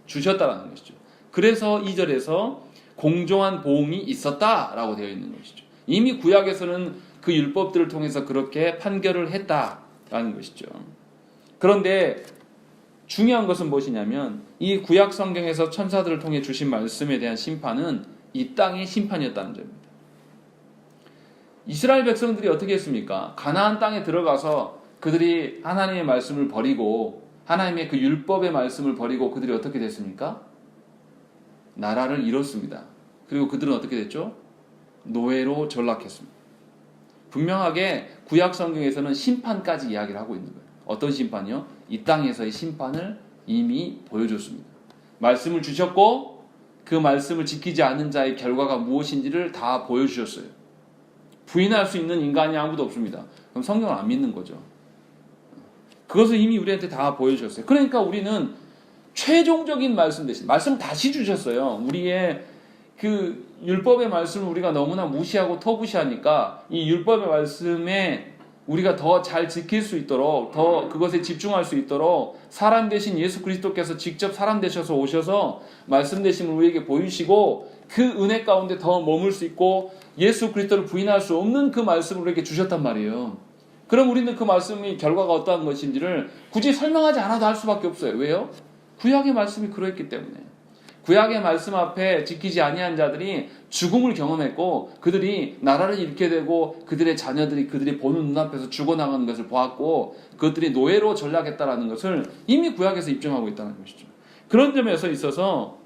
S1: 주셨다라는 것이죠. 그래서 2절에서 공정한 보응이 있었다라고 되어 있는 것이죠. 이미 구약에서는 그 율법들을 통해서 그렇게 판결을 했다라는 것이죠. 그런데 중요한 것은 무엇이냐면 이 구약 성경에서 천사들을 통해 주신 말씀에 대한 심판은 이 땅의 심판이었다는 점입니다. 이스라엘 백성들이 어떻게 했습니까? 가나안 땅에 들어가서 그들이 하나님의 말씀을 버리고 하나님의 그 율법의 말씀을 버리고 그들이 어떻게 됐습니까? 나라를 잃었습니다. 그리고 그들은 어떻게 됐죠? 노예로 전락했습니다. 분명하게 구약 성경에서는 심판까지 이야기를 하고 있는 거예요. 어떤 심판이요? 이 땅에서의 심판을 이미 보여줬습니다. 말씀을 주셨고 그 말씀을 지키지 않는 자의 결과가 무엇인지를 다 보여주셨어요. 부인할 수 있는 인간이 아무도 없습니다. 그럼 성경을 안 믿는 거죠. 그것을 이미 우리한테 다 보여주셨어요. 그러니까 우리는 최종적인 말씀 대신 말씀 다시 주셨어요. 우리의 그 율법의 말씀을 우리가 너무나 무시하고 터부시하니까 이 율법의 말씀에 우리가 더 잘 지킬 수 있도록 더 그것에 집중할 수 있도록 사람 대신 예수 그리스도께서 직접 사람 되셔서 오셔서 말씀 되심을 우리에게 보이시고 그 은혜 가운데 더 머물 수 있고 예수 그리스도를 부인할 수 없는 그 말씀을 우리에게 주셨단 말이에요. 그럼 우리는 그 말씀의 결과가 어떠한 것인지를 굳이 설명하지 않아도 알 수밖에 없어요. 왜요? 구약의 말씀이 그러했기 때문에. 구약의 말씀 앞에 지키지 아니한 자들이 죽음을 경험했고 그들이 나라를 잃게 되고 그들의 자녀들이 그들이 보는 눈앞에서 죽어나가는 것을 보았고 그것들이 노예로 전락했다는 것을 이미 구약에서 입증하고 있다는 것이죠. 그런 점에서 있어서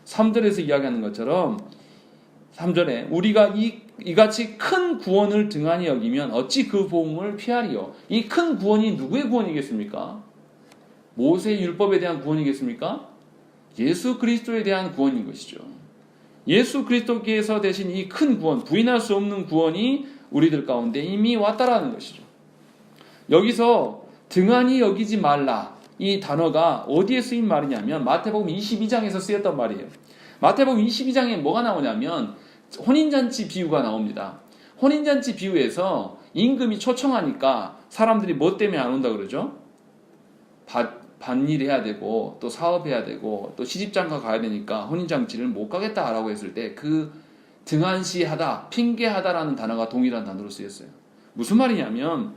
S1: 3절에서 이야기하는 것처럼 3절에 우리가 이같이 큰 구원을 등한히 여기면 어찌 그 보응을 피하리요. 이 큰 구원이 누구의 구원이겠습니까? 모세의 율법에 대한 구원이겠습니까? 예수 그리스도에 대한 구원인 것이죠. 예수 그리스도께서 대신 이 큰 구원, 부인할 수 없는 구원이 우리들 가운데 이미 왔다라는 것이죠. 여기서 등한히 여기지 말라, 이 단어가 어디에 쓰인 말이냐면 마태복음 22장에서 쓰였단 말이에요. 마태복음 22장에 뭐가 나오냐면 혼인잔치 비유가 나옵니다. 혼인잔치 비유에서 임금이 초청하니까 사람들이 뭐 때문에 안 온다 그러죠? 밭일 해야 되고 또 사업해야 되고 또 시집장가 가야 되니까 혼인잔치를 못 가겠다라고 했을 때 그 등한시하다, 핑계하다라는 단어가 동일한 단어로 쓰였어요. 무슨 말이냐면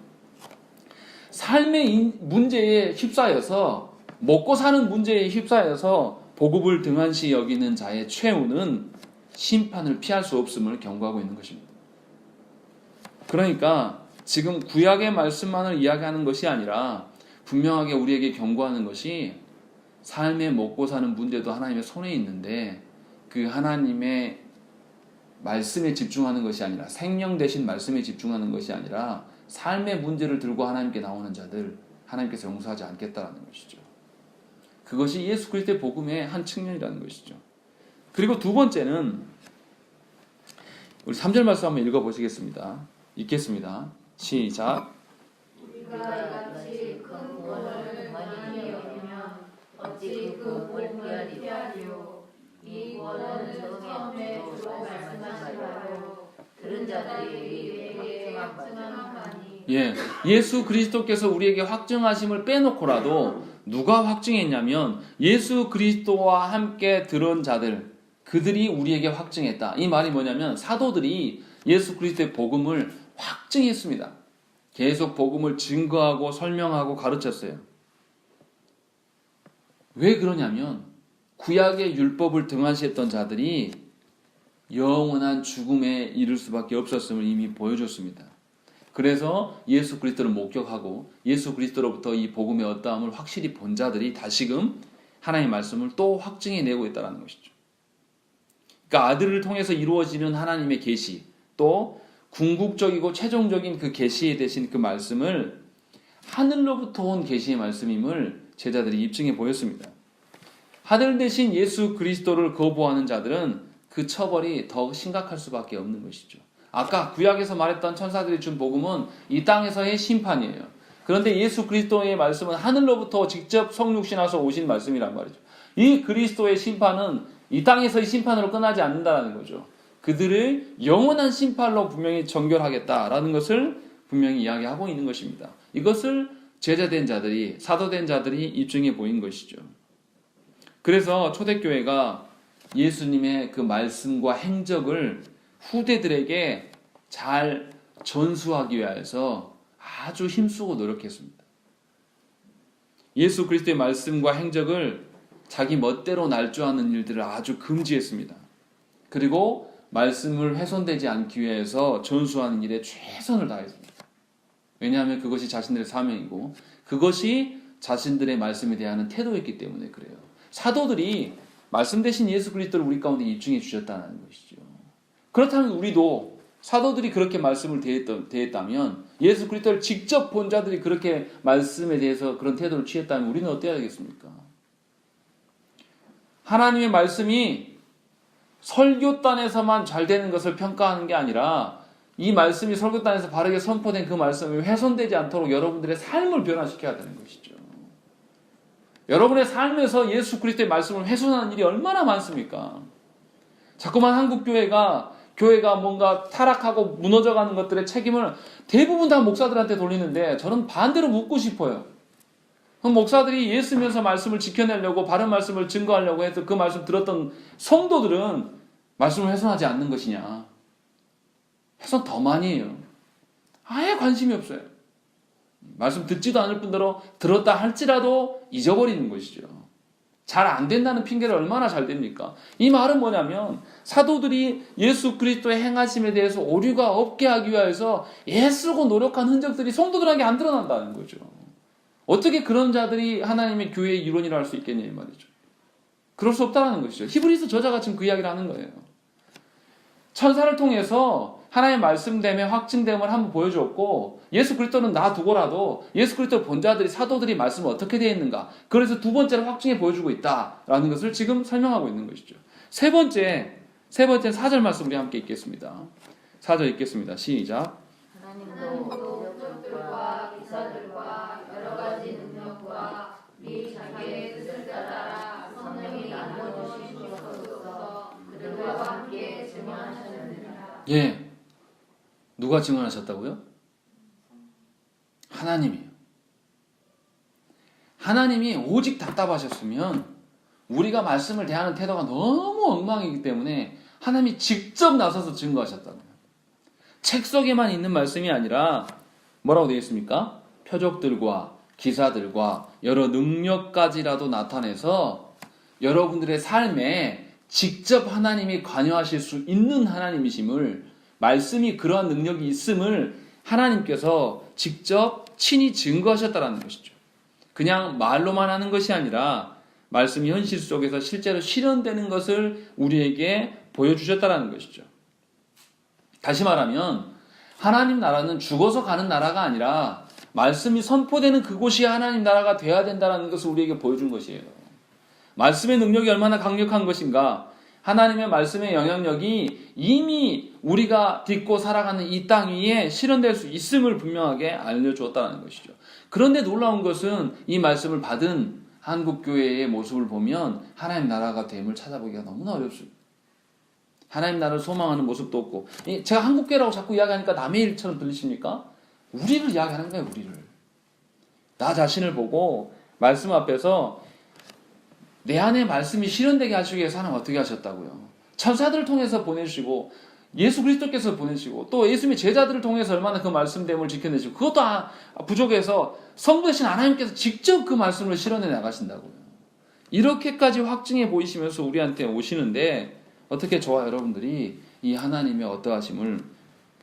S1: 삶의 문제에 휩싸여서, 먹고 사는 문제에 휩싸여서 보급을 등한시 여기는 자의 최후는 심판을 피할 수 없음을 경고하고 있는 것입니다. 그러니까 지금 구약의 말씀만을 이야기하는 것이 아니라 분명하게 우리에게 경고하는 것이 삶에 먹고 사는 문제도 하나님의 손에 있는데 그 하나님의 말씀에 집중하는 것이 아니라, 생명 대신 말씀에 집중하는 것이 아니라 삶의 문제를 들고 하나님께 나오는 자들 하나님께서 용서하지 않겠다라는 것이죠. 그것이 예수 그리스도의 복음의 한 측면이라는 것이죠. 그리고 두 번째는 우리 3절 말씀 한번 읽어보시겠습니다. 읽겠습니다. 시작.
S2: 우리가 이같이 큰 구원을 많이 여기면 어찌 그 구원을 피하리요. 이 구원은 처음에 주로 말씀하시라요. 들은 자들이 우리에게 확증한 바니.
S1: 예수 그리스도께서 우리에게 확증하심을 빼놓고라도 누가 확증했냐면 예수 그리스도와 함께 들은 자들, 그들이 우리에게 확증했다. 이 말이 뭐냐면 사도들이 예수 그리스도의 복음을 확증했습니다. 계속 복음을 증거하고 설명하고 가르쳤어요. 왜 그러냐면 구약의 율법을 등한시했던 자들이 영원한 죽음에 이를 수밖에 없었음을 이미 보여줬습니다. 그래서 예수 그리스도를 목격하고 예수 그리스도로부터 이 복음의 어떠함을 확실히 본 자들이 다시금 하나님의 말씀을 또 확증해내고 있다는 것이죠. 그러니까 아들을 통해서 이루어지는 하나님의 계시, 또 궁극적이고 최종적인 그 계시에 대신 그 말씀을 하늘로부터 온 계시의 말씀임을 제자들이 입증해 보였습니다. 하늘 대신 예수 그리스도를 거부하는 자들은 그 처벌이 더 심각할 수밖에 없는 것이죠. 아까 구약에서 말했던 천사들이 준 복음은 이 땅에서의 심판이에요. 그런데 예수 그리스도의 말씀은 하늘로부터 직접 성육신하셔 오신 말씀이란 말이죠. 이 그리스도의 심판은 이 땅에서의 심판으로 끝나지 않는다는 거죠. 그들을 영원한 심판로 분명히 정결하겠다라는 것을 분명히 이야기하고 있는 것입니다. 이것을 제자된 자들이, 사도된 자들이 입증해 보인 것이죠. 그래서 초대교회가 예수님의 그 말씀과 행적을 후대들에게 잘 전수하기 위해서 아주 힘쓰고 노력했습니다. 예수 그리스도의 말씀과 행적을 자기 멋대로 날조하는 일들을 아주 금지했습니다. 그리고 말씀을 훼손되지 않기 위해서 전수하는 일에 최선을 다했습니다. 왜냐하면 그것이 자신들의 사명이고 그것이 자신들의 말씀에 대한 태도였기 때문에 그래요. 사도들이 말씀 대신 예수 그리스도를 우리 가운데 입증해 주셨다는 것이죠. 그렇다면 우리도 사도들이 그렇게 말씀을 대했다면, 예수 그리스도를 직접 본 자들이 그렇게 말씀에 대해서 그런 태도를 취했다면 우리는 어때야 되겠습니까? 하나님의 말씀이 설교단에서만 잘 되는 것을 평가하는 게 아니라 이 말씀이 설교단에서 바르게 선포된 그 말씀이 훼손되지 않도록 여러분들의 삶을 변화시켜야 되는 것이죠. 여러분의 삶에서 예수 그리스도의 말씀을 훼손하는 일이 얼마나 많습니까? 자꾸만 한국 교회가 뭔가 타락하고 무너져가는 것들의 책임을 대부분 다 목사들한테 돌리는데 저는 반대로 묻고 싶어요. 그럼 목사들이 예수면서 말씀을 지켜내려고 바른 말씀을 증거하려고 해서 그 말씀 들었던 성도들은 말씀을 훼손하지 않는 것이냐? 훼손 더 많이 해요. 아예 관심이 없어요. 말씀 듣지도 않을 뿐더러 들었다 할지라도 잊어버리는 것이죠. 잘 안 된다는 핑계를 얼마나 잘 됩니까? 이 말은 뭐냐면 사도들이 예수 그리스도의 행하심에 대해서 오류가 없게 하기 위해서 애쓰고 노력한 흔적들이 성도들에게 안 드러난다는 거죠. 어떻게 그런 자들이 하나님의 교회의 일원이라 할 수 있겠냐 이 말이죠. 그럴 수 없다는 것이죠. 히브리서 저자가 지금 그 이야기를 하는 거예요. 천사를 통해서 하나님의 말씀됨에 확증됨을 한번 보여주었고, 예수 그리스도는 놔두고라도 예수 그리스도 본자들이, 사도들이 말씀을 어떻게 되어 있는가, 그래서 두 번째로 확증해 보여주고 있다라는 것을 지금 설명하고 있는 것이죠. 세 번째 4절 말씀 우리 함께 읽겠습니다. 4절 읽겠습니다. 시작.
S2: 하나님도 기적들과 기사들과 여러 가지 능력과 및 자기의 뜻을 따라 성령이 나누어 주시옵소서 그들과 함께 증언하셨느니라.
S1: 예. 누가 증언하셨다고요? 하나님이에요. 하나님이 오직 답답하셨으면 우리가 말씀을 대하는 태도가 너무 엉망이기 때문에 하나님이 직접 나서서 증거하셨다고요. 책 속에만 있는 말씀이 아니라 뭐라고 되어 있습니까? 표적들과 기사들과 여러 능력까지라도 나타내서 여러분들의 삶에 직접 하나님이 관여하실 수 있는 하나님이심을, 말씀이 그러한 능력이 있음을 하나님께서 직접 친히 증거하셨다는 것이죠. 그냥 말로만 하는 것이 아니라 말씀이 현실 속에서 실제로 실현되는 것을 우리에게 보여주셨다는 것이죠. 다시 말하면 하나님 나라는 죽어서 가는 나라가 아니라 말씀이 선포되는 그곳이 하나님 나라가 되어야 된다는 것을 우리에게 보여준 것이에요. 말씀의 능력이 얼마나 강력한 것인가, 하나님의 말씀의 영향력이 이미 우리가 딛고 살아가는 이 땅 위에 실현될 수 있음을 분명하게 알려주었다는 것이죠. 그런데 놀라운 것은 이 말씀을 받은 한국교회의 모습을 보면 하나님 나라가 됨을 찾아보기가 너무나 어렵습니다. 하나님 나라를 소망하는 모습도 없고, 제가 한국교회라고 자꾸 이야기하니까 남의 일처럼 들리십니까? 우리를 이야기하는 거예요. 우리를. 나 자신을 보고 말씀 앞에서 내 안에 말씀이 실현되게 하시기 위해서 하나님 어떻게 하셨다고요? 천사들을 통해서 보내시고 예수 그리스도께서 보내시고 또 예수님의 제자들을 통해서 얼마나 그 말씀됨을 지켜내시고, 그것도 부족해서 성부 되신 하나님께서 직접 그 말씀을 실현해 나가신다고요. 이렇게까지 확증해 보이시면서 우리한테 오시는데 어떻게 저와 여러분들이 이 하나님의 어떠하심을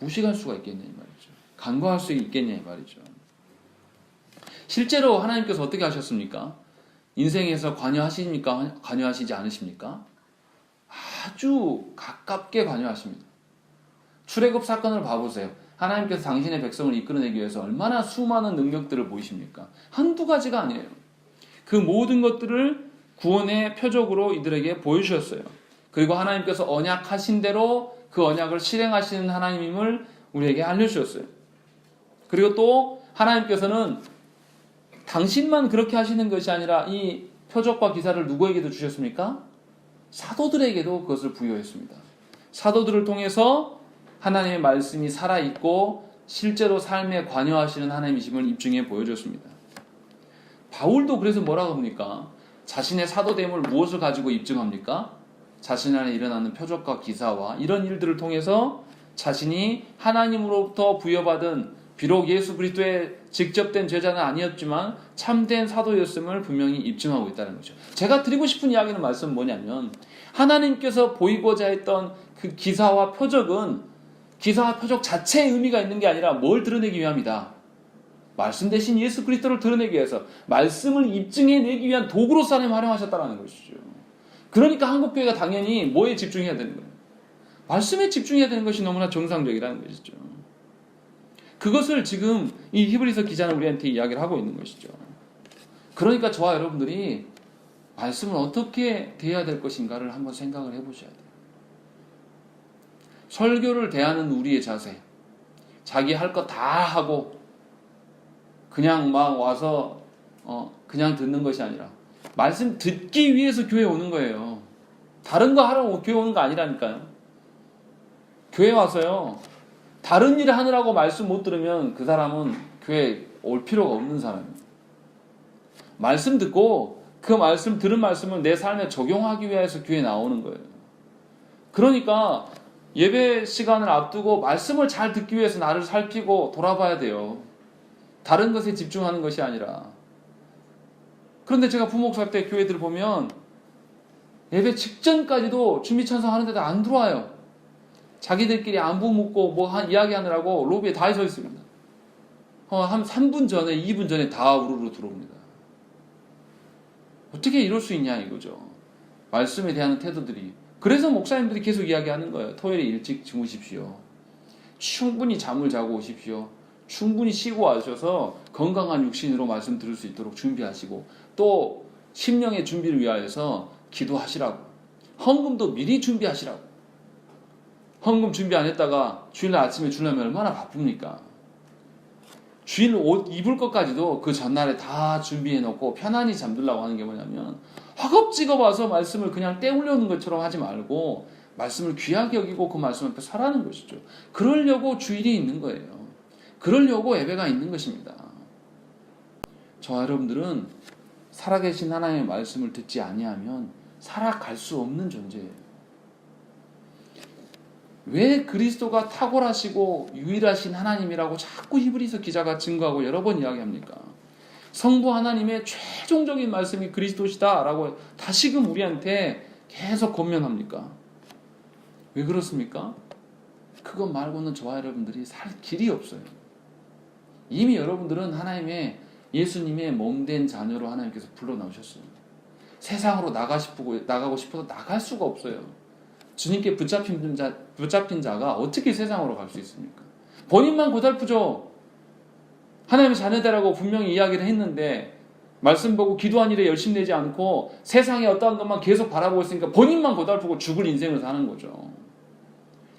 S1: 무시할 수가 있겠냐 이 말이죠. 간과할 수 있겠냐 이 말이죠. 실제로 하나님께서 어떻게 하셨습니까? 인생에서 관여하십니까? 관여하시지 않으십니까? 아주 가깝게 관여하십니다. 출애굽 사건을 봐보세요. 하나님께서 당신의 백성을 이끌어내기 위해서 얼마나 수많은 능력들을 보이십니까? 한두 가지가 아니에요. 그 모든 것들을 구원의 표적으로 이들에게 보여주셨어요. 그리고 하나님께서 언약하신 대로 그 언약을 실행하시는 하나님임을 우리에게 알려주셨어요. 그리고 또 하나님께서는 당신만 그렇게 하시는 것이 아니라 이 표적과 기사를 누구에게도 주셨습니까? 사도들에게도 그것을 부여했습니다. 사도들을 통해서 하나님의 말씀이 살아있고 실제로 삶에 관여하시는 하나님이심을 입증해 보여줬습니다. 바울도 그래서 뭐라고 합니까? 자신의 사도됨을 무엇을 가지고 입증합니까? 자신 안에 일어나는 표적과 기사와 이런 일들을 통해서 자신이 하나님으로부터 부여받은, 비록 예수 그리스도의 직접된 제자는 아니었지만 참된 사도였음을 분명히 입증하고 있다는 거죠. 제가 드리고 싶은 이야기는 말씀은 뭐냐면, 하나님께서 보이고자 했던 그 기사와 표적은 기사와 표적 자체의 의미가 있는 게 아니라 뭘 드러내기 위함이다. 말씀 대신 예수 그리스도를 드러내기 위해서 말씀을 입증해내기 위한 도구로서 하나님 활용하셨다는 것이죠. 그러니까 한국교회가 당연히 뭐에 집중해야 되는 거예요? 말씀에 집중해야 되는 것이 너무나 정상적이라는 것이죠. 그것을 지금 이 히브리서 기자는 우리한테 이야기를 하고 있는 것이죠. 그러니까 저와 여러분들이 말씀을 어떻게 대해야 될 것인가를 한번 생각을 해보셔야 돼요. 설교를 대하는 우리의 자세, 자기 할 거 다 하고 그냥 막 와서 그냥 듣는 것이 아니라 말씀 듣기 위해서 교회 오는 거예요. 다른 거 하러 교회 오는 거 아니라니까요. 교회 와서요, 다른 일을 하느라고 말씀 못 들으면 그 사람은 교회 올 필요가 없는 사람이에요. 말씀 듣고 그 말씀 들은 말씀을 내 삶에 적용하기 위해서 교회에 나오는 거예요. 그러니까 예배 시간을 앞두고 말씀을 잘 듣기 위해서 나를 살피고 돌아봐야 돼요. 다른 것에 집중하는 것이 아니라. 그런데 제가 부목사 때 교회들 보면 예배 직전까지도 준비 찬송 하는데도 안 들어와요. 자기들끼리 안부 묻고 이야기하느라고 로비에 다 서 있습니다. 한 3분 전에, 2분 전에 다 우르르 들어옵니다. 어떻게 이럴 수 있냐 이거죠. 말씀에 대한 태도들이. 그래서 목사님들이 계속 이야기하는 거예요. 토요일에 일찍 주무십시오. 충분히 잠을 자고 오십시오. 충분히 쉬고 와셔서 건강한 육신으로 말씀 들을 수 있도록 준비하시고 또 심령의 준비를 위하여서 기도하시라고. 헌금도 미리 준비하시라고. 헌금 준비 안 했다가 주일날 아침에 주려면 얼마나 바쁩니까? 주일 옷 입을 것까지도 그 전날에 다 준비해 놓고 편안히 잠들라고 하는 게 뭐냐면 허겁지겁 와서 말씀을 그냥 때우려는 것처럼 하지 말고 말씀을 귀하게 여기고 그 말씀 앞에 서라는 것이죠. 그러려고 주일이 있는 거예요. 그러려고 예배가 있는 것입니다. 저와 여러분들은 살아계신 하나님의 말씀을 듣지 아니하면 살아갈 수 없는 존재예요. 왜 그리스도가 탁월하시고 유일하신 하나님이라고 자꾸 히브리서 기자가 증거하고 여러 번 이야기합니까? 성부 하나님의 최종적인 말씀이 그리스도시다라고 다시금 우리한테 계속 권면합니까? 왜 그렇습니까? 그것 말고는 저와 여러분들이 살 길이 없어요. 이미 여러분들은 하나님의 예수님의 몸된 자녀로 하나님께서 불러나오셨어요. 세상으로 나가고 싶어도 나갈 수가 없어요. 주님께 붙잡힌 자가 어떻게 세상으로 갈 수 있습니까? 본인만 고달프죠. 하나님의 자녀되라고 분명히 이야기를 했는데 말씀 보고 기도한 일에 열심 내지 않고 세상의 어떠한 것만 계속 바라보고 있으니까 본인만 고달프고 죽을 인생을 사는 거죠.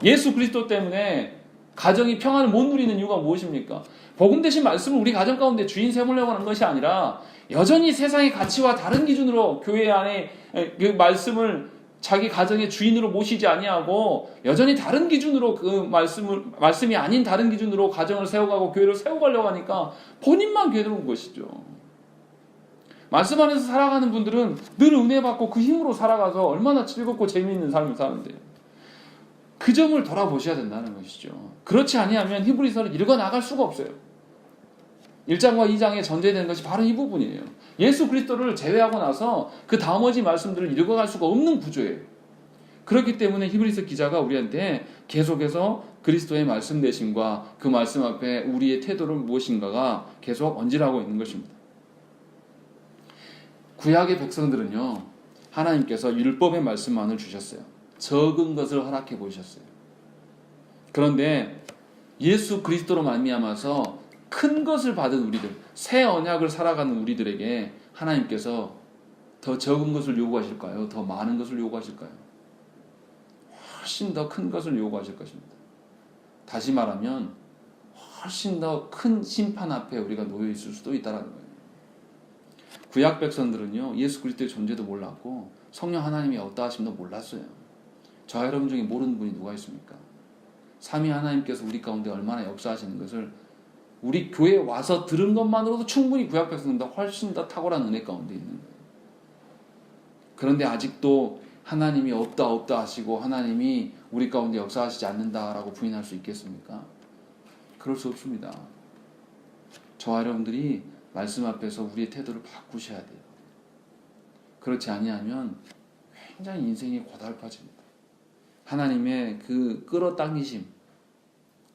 S1: 예수 그리스도 때문에 가정이 평안을 못 누리는 이유가 무엇입니까? 복음 대신 말씀을 우리 가정 가운데 주인 세우려고 하는 것이 아니라 여전히 세상의 가치와 다른 기준으로 교회 안에 그 말씀을 자기 가정의 주인으로 모시지 아니하고 여전히 다른 기준으로 그 말씀이 아닌 다른 기준으로 가정을 세워가고 교회를 세워가려고 하니까 본인만 괴로운 것이죠. 말씀 안에서 살아가는 분들은 늘 은혜 받고 그 힘으로 살아가서 얼마나 즐겁고 재미있는 삶을 사는데요. 그 점을 돌아보셔야 된다는 것이죠. 그렇지 아니하면 히브리서를 읽어 나갈 수가 없어요. 1장과 2장에 전제되는 것이 바로 이 부분이에요. 예수 그리스도를 제외하고 나서 그 나머지 말씀들을 읽어갈 수가 없는 구조예요. 그렇기 때문에 히브리서 기자가 우리한테 계속해서 그리스도의 말씀 되심과 그 말씀 앞에 우리의 태도는 무엇인가가 계속 언질하고 있는 것입니다. 구약의 백성들은요, 하나님께서 율법의 말씀만을 주셨어요. 적은 것을 허락해 보셨어요. 그런데 예수 그리스도로 말미암아서 큰 것을 받은 우리들, 새 언약을 살아가는 우리들에게 하나님께서 더 적은 것을 요구하실까요? 더 많은 것을 요구하실까요? 훨씬 더 큰 것을 요구하실 것입니다. 다시 말하면 훨씬 더 큰 심판 앞에 우리가 놓여 있을 수도 있다는 거예요. 구약 백성들은요, 예수 그리스도의 존재도 몰랐고 성령 하나님이 어떠하심도 몰랐어요. 저와 여러분 중에 모르는 분이 누가 있습니까? 삼위 하나님께서 우리 가운데 얼마나 역사하시는 것을 우리 교회에 와서 들은 것만으로도 충분히 구약 백성보다 훨씬 더 탁월한 은혜 가운데 있는 거예요. 그런데 아직도 하나님이 없다 하시고 하나님이 우리 가운데 역사하시지 않는다라고 부인할 수 있겠습니까? 그럴 수 없습니다. 저와 여러분들이 말씀 앞에서 우리의 태도를 바꾸셔야 돼요. 그렇지 아니하면 굉장히 인생이 고달파집니다. 하나님의 그 끌어당기심,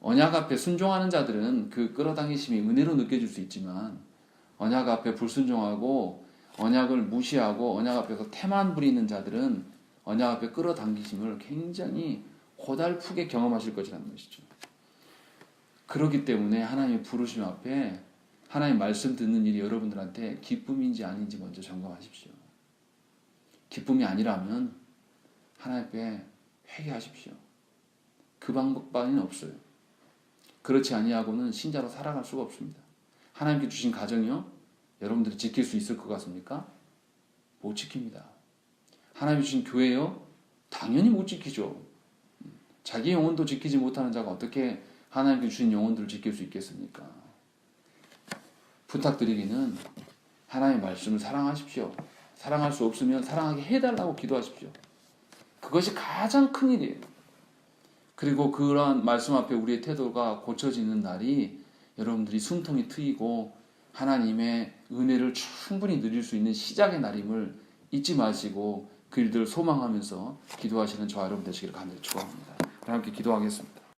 S1: 언약 앞에 순종하는 자들은 그 끌어당기심이 은혜로 느껴질 수 있지만 언약 앞에 불순종하고 언약을 무시하고 언약 앞에서 태만 부리는 자들은 언약 앞에 끌어당기심을 굉장히 고달프게 경험하실 것이라는 것이죠. 그렇기 때문에 하나님의 부르심 앞에 하나님 말씀 듣는 일이 여러분들한테 기쁨인지 아닌지 먼저 점검하십시오. 기쁨이 아니라면 하나님 앞에 회개하십시오. 그 방법밖에는 없어요. 그렇지 아니하고는 신자로 살아갈 수가 없습니다. 하나님께 주신 가정이요, 여러분들이 지킬 수 있을 것 같습니까? 못 지킵니다. 하나님이 주신 교회요, 당연히 못 지키죠. 자기 영혼도 지키지 못하는 자가 어떻게 하나님께 주신 영혼들을 지킬 수 있겠습니까? 부탁드리기는 하나님의 말씀을 사랑하십시오. 사랑할 수 없으면 사랑하게 해달라고 기도하십시오. 그것이 가장 큰 일이에요. 그리고 그러한 말씀 앞에 우리의 태도가 고쳐지는 날이 여러분들이 숨통이 트이고 하나님의 은혜를 충분히 누릴 수 있는 시작의 날임을 잊지 마시고 그 일들을 소망하면서 기도하시는 저와 여러분 되시기를 간절히 축원합니다. 함께 기도하겠습니다.